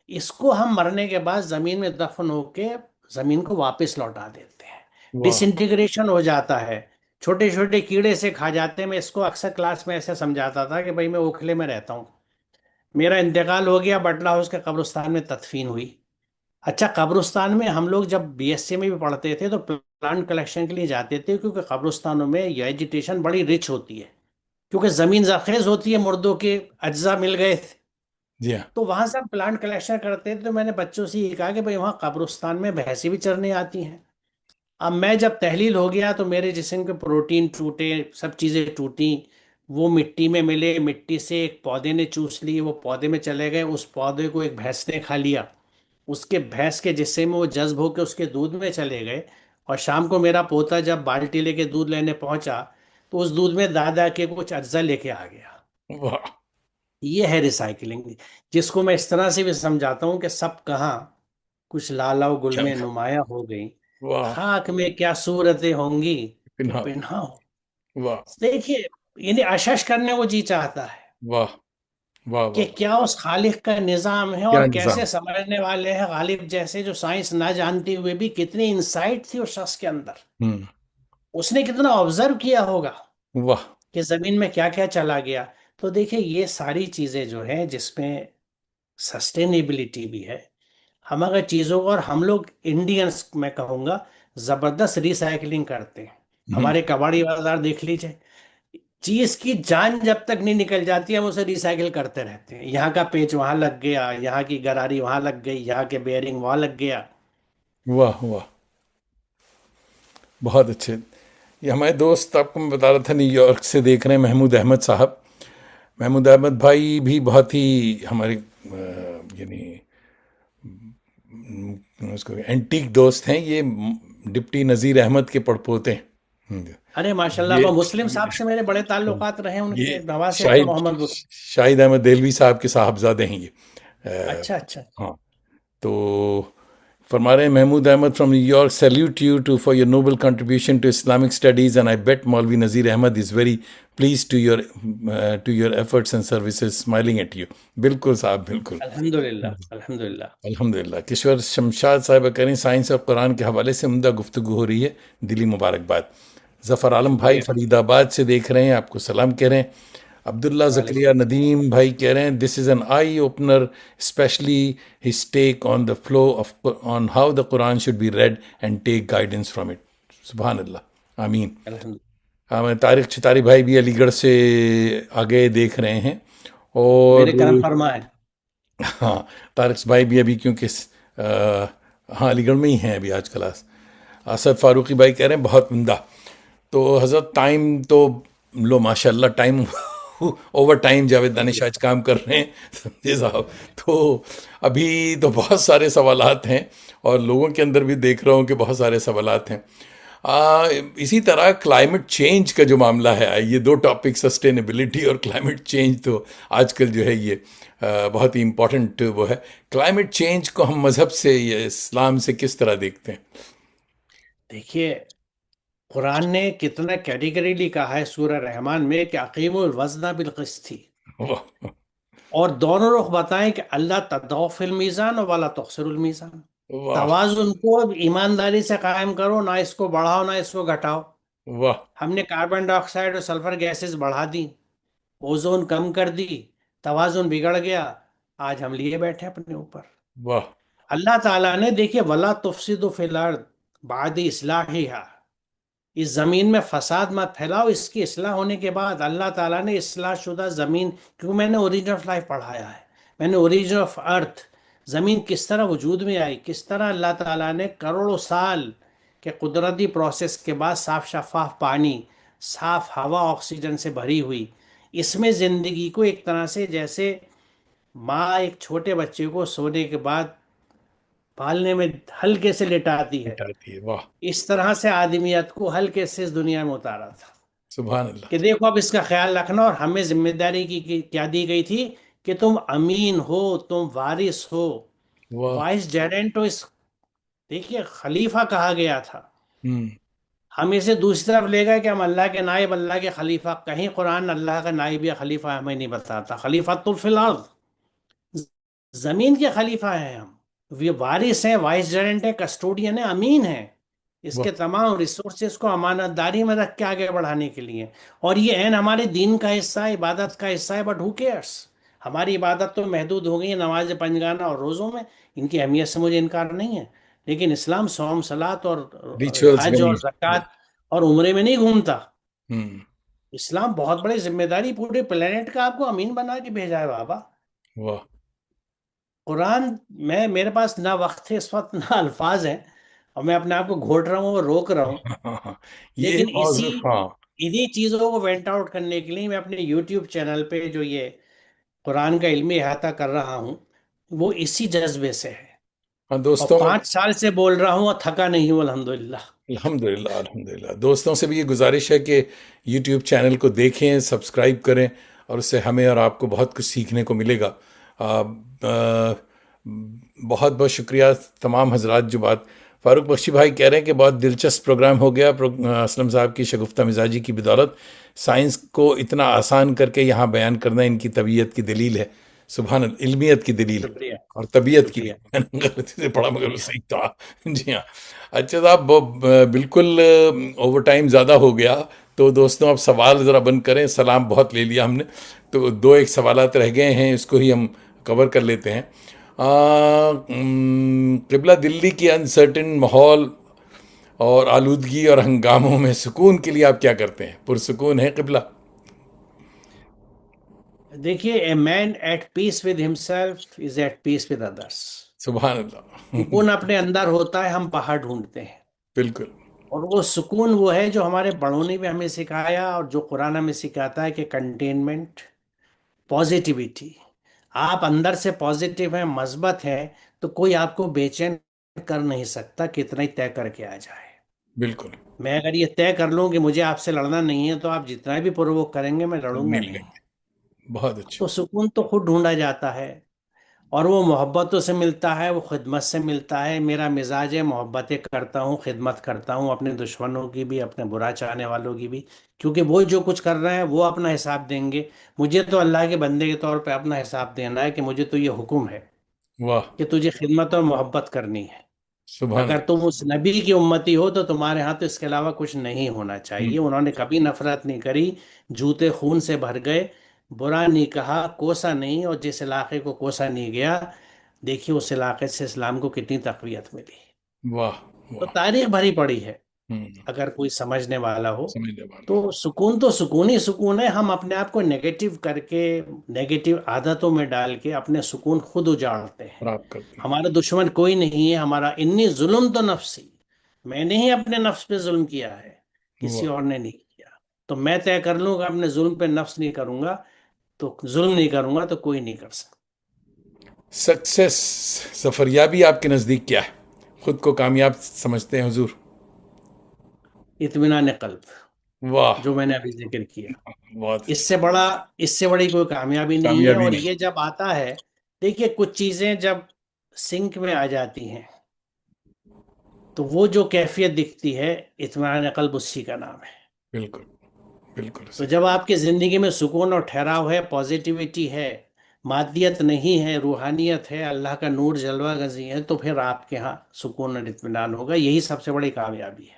اس کو ہم مرنے کے بعد زمین میں دفن ہو کے زمین کو واپس لوٹا دیتے ہیں. ڈس واہ. انٹیگریشن ہو جاتا ہے، چھوٹے چھوٹے کیڑے سے کھا جاتے ہیں. میں اس کو اکثر کلاس میں ایسے سمجھاتا تھا کہ بھائی میں اوکھلے میں رہتا ہوں، میرا انتقال ہو گیا، بٹلہ ہاؤس کے قبرستان میں تدفین ہوئی. اچھا، قبرستان میں ہم لوگ جب بی ایس سی میں بھی پڑھتے تھے تو پلانٹ کلیکشن کے لیے جاتے تھے، کیونکہ قبرستانوں میں ویجیٹیشن بڑی رچ ہوتی ہے، کیونکہ زمین زرخیز ہوتی ہے، مردوں کے اجزاء مل گئے تھے. جی ہاں. تو وہاں سے ہم پلانٹ کلیکشن کرتے تھے. تو میں نے بچوں سے یہ کہا کہ بھائی وہاں قبرستان میں بھینسیں بھی چرنے آتی ہیں. اب میں جب تحلیل ہو گیا تو میرے جسم کے پروٹین ٹوٹے، سب چیزیں ٹوٹیں، وہ مٹی میں ملے، مٹی سے ایک پودے نے چوس لی، وہ پودے میں چلے گئے، اس پودے کو ایک بھینس نے کھا لیا، اس کے بھینس کے جسم میں وہ جذب ہو کے اس کے دودھ میں چلے گئے. اور شام کو میرا پوتا جب بالٹی لے کے دودھ لینے پہنچا تو اس دودھ میں دادا کے کچھ اجزاء لے کے آ گیا. واہ. یہ ہے ریسائکلنگ، جس کو میں اس طرح سے بھی سمجھاتا ہوں کہ سب کہاں کچھ لالا و گل میں چنگا. نمایاں ہو گئی، واہ. خاک میں کیا صورتیں ہوں گی کہ پنہا. پنہاں ہو. واہ. دیکھیے، یعنی اشش کرنے کو جی چاہتا ہے واہ. واہ کہ واہ واہ. کیا اس خالق کا نظام ہے، اور کیا کیسے نظام. سمجھنے والے ہیں غالب جیسے جو سائنس نہ جانتے ہوئے بھی کتنی انسائٹ تھی اس شخص کے اندر. ہوں اس نے کتنا آبزرو کیا ہوگا واہ. کہ زمین میں کیا کیا چلا گیا. تو دیکھیے، یہ ساری چیزیں جو ہیں جس میں سسٹینیبلٹی بھی ہے. ہم اگر چیزوں کو، اور ہم لوگ انڈینس میں کہوں گا زبردست ریسائکلنگ کرتے ہیں. ہوں ہمارے کباڑی بازار دیکھ لیجئے، چیز کی جان جب تک نہیں نکل جاتی ہم اسے ریسائکل کرتے رہتے ہیں. یہاں کا پیچ وہاں لگ گیا، یہاں کی گراری وہاں لگ گئی، یہاں کے بیئرنگ وہاں لگ گیا. واہ واہ. بہت اچھے. یہ ہمارے دوست آپ کو میں بتا رہا تھا نیو یارک سے دیکھ رہے ہیں، محمود احمد صاحب. محمود احمد بھائی بھی بہت ہی ہمارے یعنی اس کو اینٹیک دوست ہیں یہ. ڈپٹی نذیر احمد کے پڑپوتے ہیں. ارے ماشاء اللہ، یہ وہ مسلم صاحب سے میرے بڑے تعلقات رہے ہیں، ان یہ کے نواسے تھے شاہد محمد مسلم. شاہد احمد دہلوی صاحب کے صاحبزادے ہیں یہ. اچھا اچھا. ہاں. تو فرما رہے ہیں Mahmood Ahmad from New York, salute you too for your noble contribution to Islamic studies and I bet مولوی Nazir Ahmad is very pleased to your efforts and services smiling at you. بالکل صاحب بالکل. الحمد للہ الحمد للہ. الحمد للہ. کشور شمشاد صاحب کریں سائنس اور قرآن کے حوالے سے عمدہ گفتگو ہو رہی ہے، دلی مبارکباد. ظفر عالم بھائی شکریہ. فرید آباد سے دیکھ رہے ہیں، آپ کو سلام کہہ رہے ہیں. عبداللہ زکریہ وعلیکم. ندیم بھائی کہہ رہے ہیں this is an eye opener especially his take on the flow of on how the Quran should be read and take guidance from it. سبحان اللہ آمین. الحمد. ہمیں طارق چھتاری بھائی بھی علی گڑھ سے آگے دیکھ رہے ہیں. اور میرے کرم فرمائے. ہاں طارق بھائی بھی ابھی کیونکہ ہاں علی گڑھ میں ہی ہیں ابھی آج کلاس. اسد فاروقی بھائی کہہ رہے ہیں بہت عمدہ. تو حضرت ٹائم تو لو ماشاء اللہ ٹائم اوور ٹائم جاوید دانش آج کام کر رہے ہیں سمجھے صاحب. تو ابھی تو بہت سارے سوالات ہیں اور لوگوں کے اندر بھی دیکھ رہا ہوں کہ بہت سارے سوالات ہیں. اسی طرح کلائمیٹ چینج کا جو معاملہ ہے، یہ دو ٹاپک سسٹینیبلٹی اور کلائمیٹ چینج تو آج کل جو ہے یہ بہت ہی امپورٹنٹ وہ ہے. کلائمیٹ چینج کو ہم مذہب سے یا اسلام سے کس طرح دیکھتے ہیں؟ دیکھیے، قرآن نے کتنا کیٹیگریلی کہا ہے سورہ رحمان میں کہ اقیم الوزن بالقسط، واہ اور دونوں رخ بتائیں کہ اللہ تطغوا فی المیزان ولا تخسروا المیزان. واہ توازن کو ایمانداری سے قائم کرو، نہ اس کو بڑھاؤ نہ اس کو گھٹاؤ. واہ ہم نے کاربن ڈائی آکسائڈ اور سلفر گیسز بڑھا دی، اوزون کم کر دی، توازن بگڑ گیا. آج ہم لیے بیٹھے اپنے اوپر. واہ اللہ تعالیٰ نے دیکھیے ولا تفسدوا فی الارض بعد اصلاحها، اس زمین میں فساد مت پھیلاؤ اس کی اصلاح ہونے کے بعد. اللہ تعالیٰ نے اصلاح شدہ زمین، کیوں میں نے اوریجن آف لائف پڑھایا ہے، میں نے اوریجن آف ارتھ، زمین کس طرح وجود میں آئی، کس طرح اللہ تعالیٰ نے کروڑوں سال کے قدرتی پروسیس کے بعد صاف شفاف پانی، صاف ہوا آکسیجن سے بھری ہوئی، اس میں زندگی کو ایک طرح سے جیسے ماں ایک چھوٹے بچے کو سونے کے بعد پالنے میں ہلکے سے لٹاتی ہے، ہٹاتی ہے. واہ اس طرح سے آدمیت کو ہلکے سے اس دنیا میں اتارا تھا سبحان اللہ. کہ دیکھو اب اس کا خیال رکھنا. اور ہمیں ذمہ داری کی کیا دی گئی تھی کہ تم امین ہو، تم وارث ہو، واہ وائس جیرنٹ ہو. اس دیکھیے خلیفہ کہا گیا تھا. ہوں ہم اسے دوسری طرف لے گئے کہ ہم اللہ کے نائب، اللہ کے خلیفہ. کہیں قرآن اللہ کا نائب یا خلیفہ ہمیں نہیں بتاتا. خلیفہ تو فی الارض، زمین کے خلیفہ ہیں ہم. یہ وارث ہیں، وائس جیرنٹ ہیں، کسٹوڈین ہیں، امین ہیں اس واہ کے تمام ریسورسز کو امانت داری میں رکھ کے آگے بڑھانے کے لیے. اور یہ عین ہمارے دین کا حصہ ہے، عبادت کا حصہ ہے. بٹ ہو کیئرس، ہماری عبادت تو محدود ہو گئی ہے نماز پنجگانہ اور روزوں میں. ان کی اہمیت سے مجھے انکار نہیں ہے، لیکن اسلام صوم صلات اور ریچولس میں حج اور نہیں. زکوٰۃ اور عمرے میں نہیں گھومتا. ہوں اسلام بہت بڑی ذمہ داری، پورے پلانٹ کا آپ کو امین بنا کے بھیجا ہے بابا. واہ قرآن میں میرے پاس نہ وقت ہے اس وقت نہ الفاظ ہیں، اور میں اپنے آپ کو گھوٹ رہا ہوں اور روک رہا ہوں. ہاں یہ لیکن موضوع ہاں انہی چیزوں کو وینٹ آؤٹ کرنے کے لیے میں اپنے یوٹیوب چینل پہ جو یہ قرآن کا علمی احاطہ کر رہا ہوں وہ اسی جذبے سے ہے. ہاں اور دوستوں. 5 سال سے بول رہا ہوں اور تھکا نہیں ہوں الحمدللہ. الحمد للہ الحمد للہ. دوستوں سے بھی یہ گزارش ہے کہ یوٹیوب چینل کو دیکھیں، سبسکرائب کریں، اور اس سے ہمیں اور آپ کو بہت کچھ سیکھنے کو ملے گا. بہت بہت شکریہ تمام حضرات. جو بات فاروق بخشی بھائی کہہ رہے ہیں کہ بہت دلچسپ پروگرام ہو گیا. اسلم صاحب کی شگفتہ مزاجی کی بدولت سائنس کو اتنا آسان کر کے یہاں بیان کرنا ان کی طبیعت کی دلیل ہے. سبحان اللہ، علمیت کی دلیل ہے شکریہ اور طبیعت کی بھی. شکریہ میں نے غلطی سے پڑھا مگر وہ شکریہ. صحیح تھا. جی ہاں. اچھا صاحب بالکل اوور ٹائم زیادہ ہو گیا. تو دوستوں اب سوال ذرا بند کریں، سلام بہت لے لیا ہم نے. تو دو ایک سوالات رہ گئے ہیں، اس کو ہی ہم کور کر لیتے ہیں. قبلہ دلی کی انسرٹن ماحول اور آلودگی اور ہنگاموں میں سکون کے لیے آپ کیا کرتے ہیں؟ پرسکون ہے قبلہ؟ دیکھیے a man at peace with himself is at peace with others. سبحان اللہ. سکون اپنے اندر ہوتا ہے، ہم باہر ڈھونڈتے ہیں. بالکل اور وہ سکون وہ ہے جو ہمارے بڑوں نے بھی ہمیں سکھایا اور جو قرآن ہمیں سکھاتا ہے، کہ کنٹینمنٹ، پازیٹیوٹی. آپ اندر سے پازیٹیو ہیں، مثبت ہیں، تو کوئی آپ کو بے چین کر نہیں سکتا کتنا ہی طے کر کے آ جائے. بالکل. میں اگر یہ طے کر لوں کہ مجھے آپ سے لڑنا نہیں ہے، تو آپ جتنا بھی پرووک کریں گے میں لڑوں گا نہیں نہیں. لیں گے. بہت اچھا. تو سکون تو خود ڈھونڈا جاتا ہے، اور وہ محبتوں سے ملتا ہے، وہ خدمت سے ملتا ہے. میرا مزاج ہے محبتیں کرتا ہوں، خدمت کرتا ہوں، اپنے دشمنوں کی بھی، اپنے برا چاہنے والوں کی بھی. کیونکہ وہ جو کچھ کر رہے ہیں وہ اپنا حساب دیں گے. مجھے تو اللہ کے بندے کے طور پہ اپنا حساب دینا ہے، کہ مجھے تو یہ حکم ہے واہ. کہ تجھے خدمت اور محبت کرنی ہے. سبحان اگر اللہ. تم اس نبی کی امتی ہو تو تمہارے ہاں تو اس کے علاوہ کچھ نہیں ہونا ہم، چاہیے. انہوں نے کبھی نفرت نہیں کری، جوتے خون سے بھر گئے، برا نہیں کہا، کوسا نہیں. اور جس علاقے کو کوسا نہیں گیا، دیکھیے اس علاقے سے اسلام کو کتنی تقویت ملی. واہ تو واہ. تاریخ بھری پڑی ہے، ہم، اگر کوئی سمجھنے والا ہو. سمجھنے والا تو سکون تو سکون ہی سکون ہے. ہم اپنے آپ کو نیگیٹو کر کے، نیگیٹو عادتوں میں ڈال کے اپنے سکون خود اجاڑتے ہیں. خراب کرتے ہیں. ہمارا دشمن کوئی نہیں ہے ہمارا. انی ظلم تو نفسی، میں نے ہی اپنے نفس پہ ظلم کیا ہے، کسی واہ. اور نے نہیں کیا. تو میں طے کر لوں گا اپنے ظلم پہ نفس نہیں کروں گا، تو ظلم نہیں کروں گا تو کوئی نہیں کر سکتا. سکسیس، سفریابی آپ کے نزدیک کیا ہے؟ خود کو کامیاب سمجھتے ہیں حضور؟ اطمینان قلب، واہ. جو میں نے ابھی ذکر کیا. بہت اس اچھا. سے بڑا، اس سے بڑی کوئی کامیابی نہیں ہے. کامیابی اور نہیں. یہ جب آتا ہے، دیکھیے کچھ چیزیں جب سنک میں آ جاتی ہیں تو وہ جو کیفیت دکھتی ہے، اطمینان قلب اسی کا نام ہے. بالکل. بالکل تو صحیح. جب آپ کی زندگی میں سکون اور ٹھہراؤ ہے، پازیٹیوٹی ہے، مادیت نہیں ہے، روحانیت ہے، اللہ کا نور جلوہ گزی ہے، تو پھر آپ کے ہاں سکون اور اطمینان ہوگا. یہی سب سے بڑی کامیابی ہے.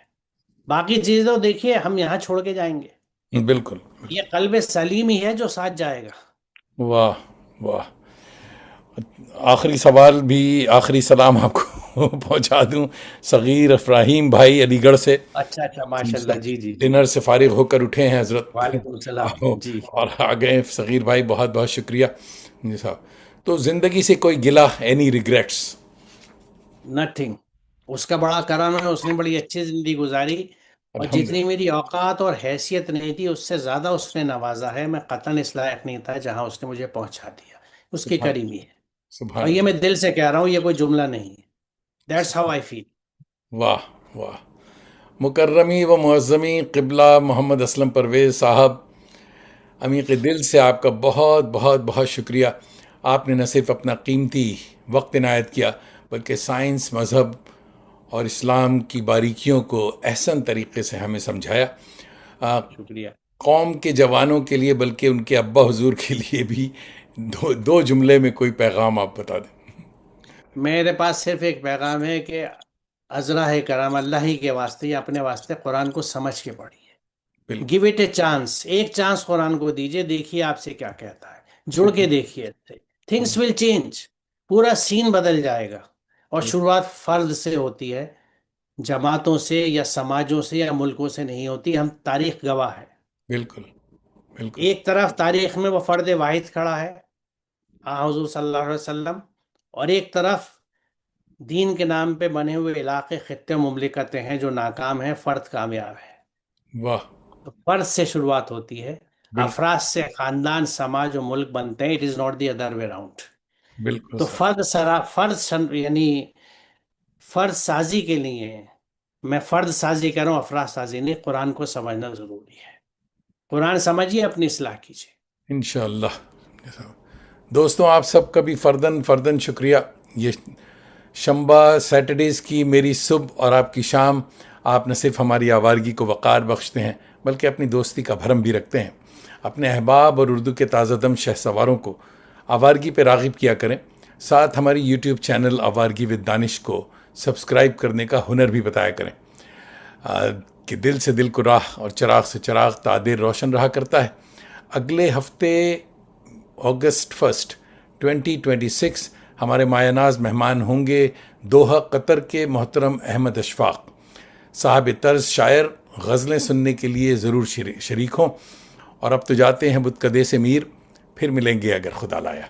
باقی چیزیں تو دیکھیے ہم یہاں چھوڑ کے جائیں گے. بالکل. یہ قلب سلیم ہی ہے جو ساتھ جائے گا. واہ واہ. آخری سوال بھی، آخری سلام آپ کو پہنچا دوں. صغیر افراہیم بھائی علی گڑھ سے اچھا اچھا، ماشاء اللہ. جی جی جی. ڈنر سے فارغ ہو کر اٹھے ہیں حضرت، وعلیکم السلام. جی. اور آ گئے. صغیر بھائی بہت بہت شکریہ. جی صاحب. تو زندگی سے کوئی گلہ، اینی ریگریٹس؟ نتھنگ. اس کا بڑا کرم ہے، اس نے بڑی اچھی زندگی گزاری. اور الحمد جتنی للہ. میری اوقات اور حیثیت نہیں تھی اس سے زیادہ اس نے نوازا ہے. میں قطعاً اس لائق نہیں تھا جہاں اس نے مجھے پہنچا دیا. اس کی سبحان کریمی ہے. اور سبحان یہ میں اللہ. دل سے کہہ رہا ہوں، یہ کوئی جملہ نہیں ہے. دیٹس ہاؤ آئی فیل. واہ واہ. مکرمی و معظمی قبلہ محمد اسلم پرویز صاحب، عمیق دل سے آپ کا بہت بہت بہت شکریہ. آپ نے نہ صرف اپنا قیمتی وقت عنایت کیا، بلکہ سائنس، مذہب اور اسلام کی باریکیوں کو احسن طریقے سے ہمیں سمجھایا. آ، شکریہ. قوم کے جوانوں کے لیے، بلکہ ان کے ابا حضور کے لیے بھی دو جملے میں کوئی پیغام آپ بتا دیں. میرے پاس صرف ایک پیغام ہے کہ عذرا کرام اللہ ہی کے واسطے یا اپنے واسطے قرآن کو سمجھ کے پڑھیے. بالکل. Give it a chance. ایک چانس قرآن کو دیجئے، دیکھیے آپ سے کیا کہتا ہے. جڑ کے شکریہ. دیکھیے. Things will change. پورا سین بدل جائے گا. اور شروعات فرد سے ہوتی ہے، جماعتوں سے یا سماجوں سے یا ملکوں سے نہیں ہوتی. ہم تاریخ گواہ ہے. بالکل. بالکل. ایک طرف تاریخ میں وہ فرد واحد کھڑا ہے، حضور صلی اللہ علیہ وسلم. اور ایک طرف دین کے نام پہ بنے ہوئے علاقے، خطے، مملکتیں ہیں جو ناکام ہیں. فرد کامیاب ہے. واہ. تو فرد سے شروعات ہوتی ہے، بالکل. افراد سے خاندان، سماج و ملک بنتے ہیں. It is not the other way round. بالکل تو صحیح. فرد یعنی فرد سازی کے لیے، میں فرد سازی کر رہا ہوں، افراد سازی نہیں. قرآن کو سمجھنا ضروری ہے. قرآن سمجھیے، اپنی اصلاح کیجیے. انشاءاللہ. دوستوں، آپ سب کا بھی فرداً فرداً شکریہ. یہ شنبہ سیٹرڈیز کی میری صبح اور آپ کی شام، آپ نہ صرف ہماری آوارگی کو وقار بخشتے ہیں، بلکہ اپنی دوستی کا بھرم بھی رکھتے ہیں. اپنے احباب اور اردو کے تازہ دم شہ سواروں کو آوارگی پہ راغب کیا کریں. ساتھ ہماری یوٹیوب چینل آوارگی ود دانش کو سبسکرائب کرنے کا ہنر بھی بتایا کریں. کہ دل سے دل کو راہ اور چراغ سے چراغ تعدیر روشن رہا کرتا ہے. اگلے ہفتے اگست 2026 ہمارے مایہ ناز مہمان ہوں گے دوحہ قطر کے محترم احمد اشفاق صاحب طرز شاعر. غزلیں سننے کے لیے ضرور شریک ہوں. اور اب تو جاتے ہیں بتکدے سے میر، پھر ملیں گے اگر خدا لایا.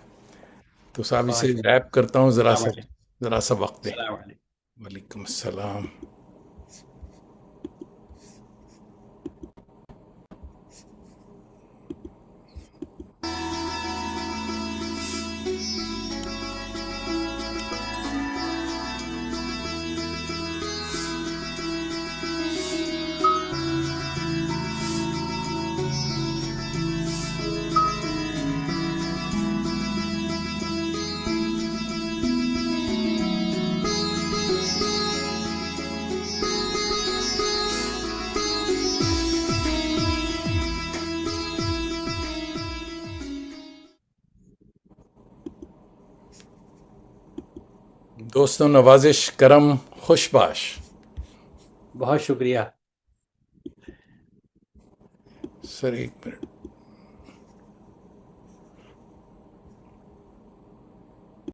تو صاحب اسے ماشاء اللہ. ریپ کرتا ہوں، السلام علیکم. ذرا سا وقت دیں. السلام علیکم. وعلیکم السلام. دوستوں، نوازش کرم خوش باش. بہت شکریہ. سر ایک منٹ.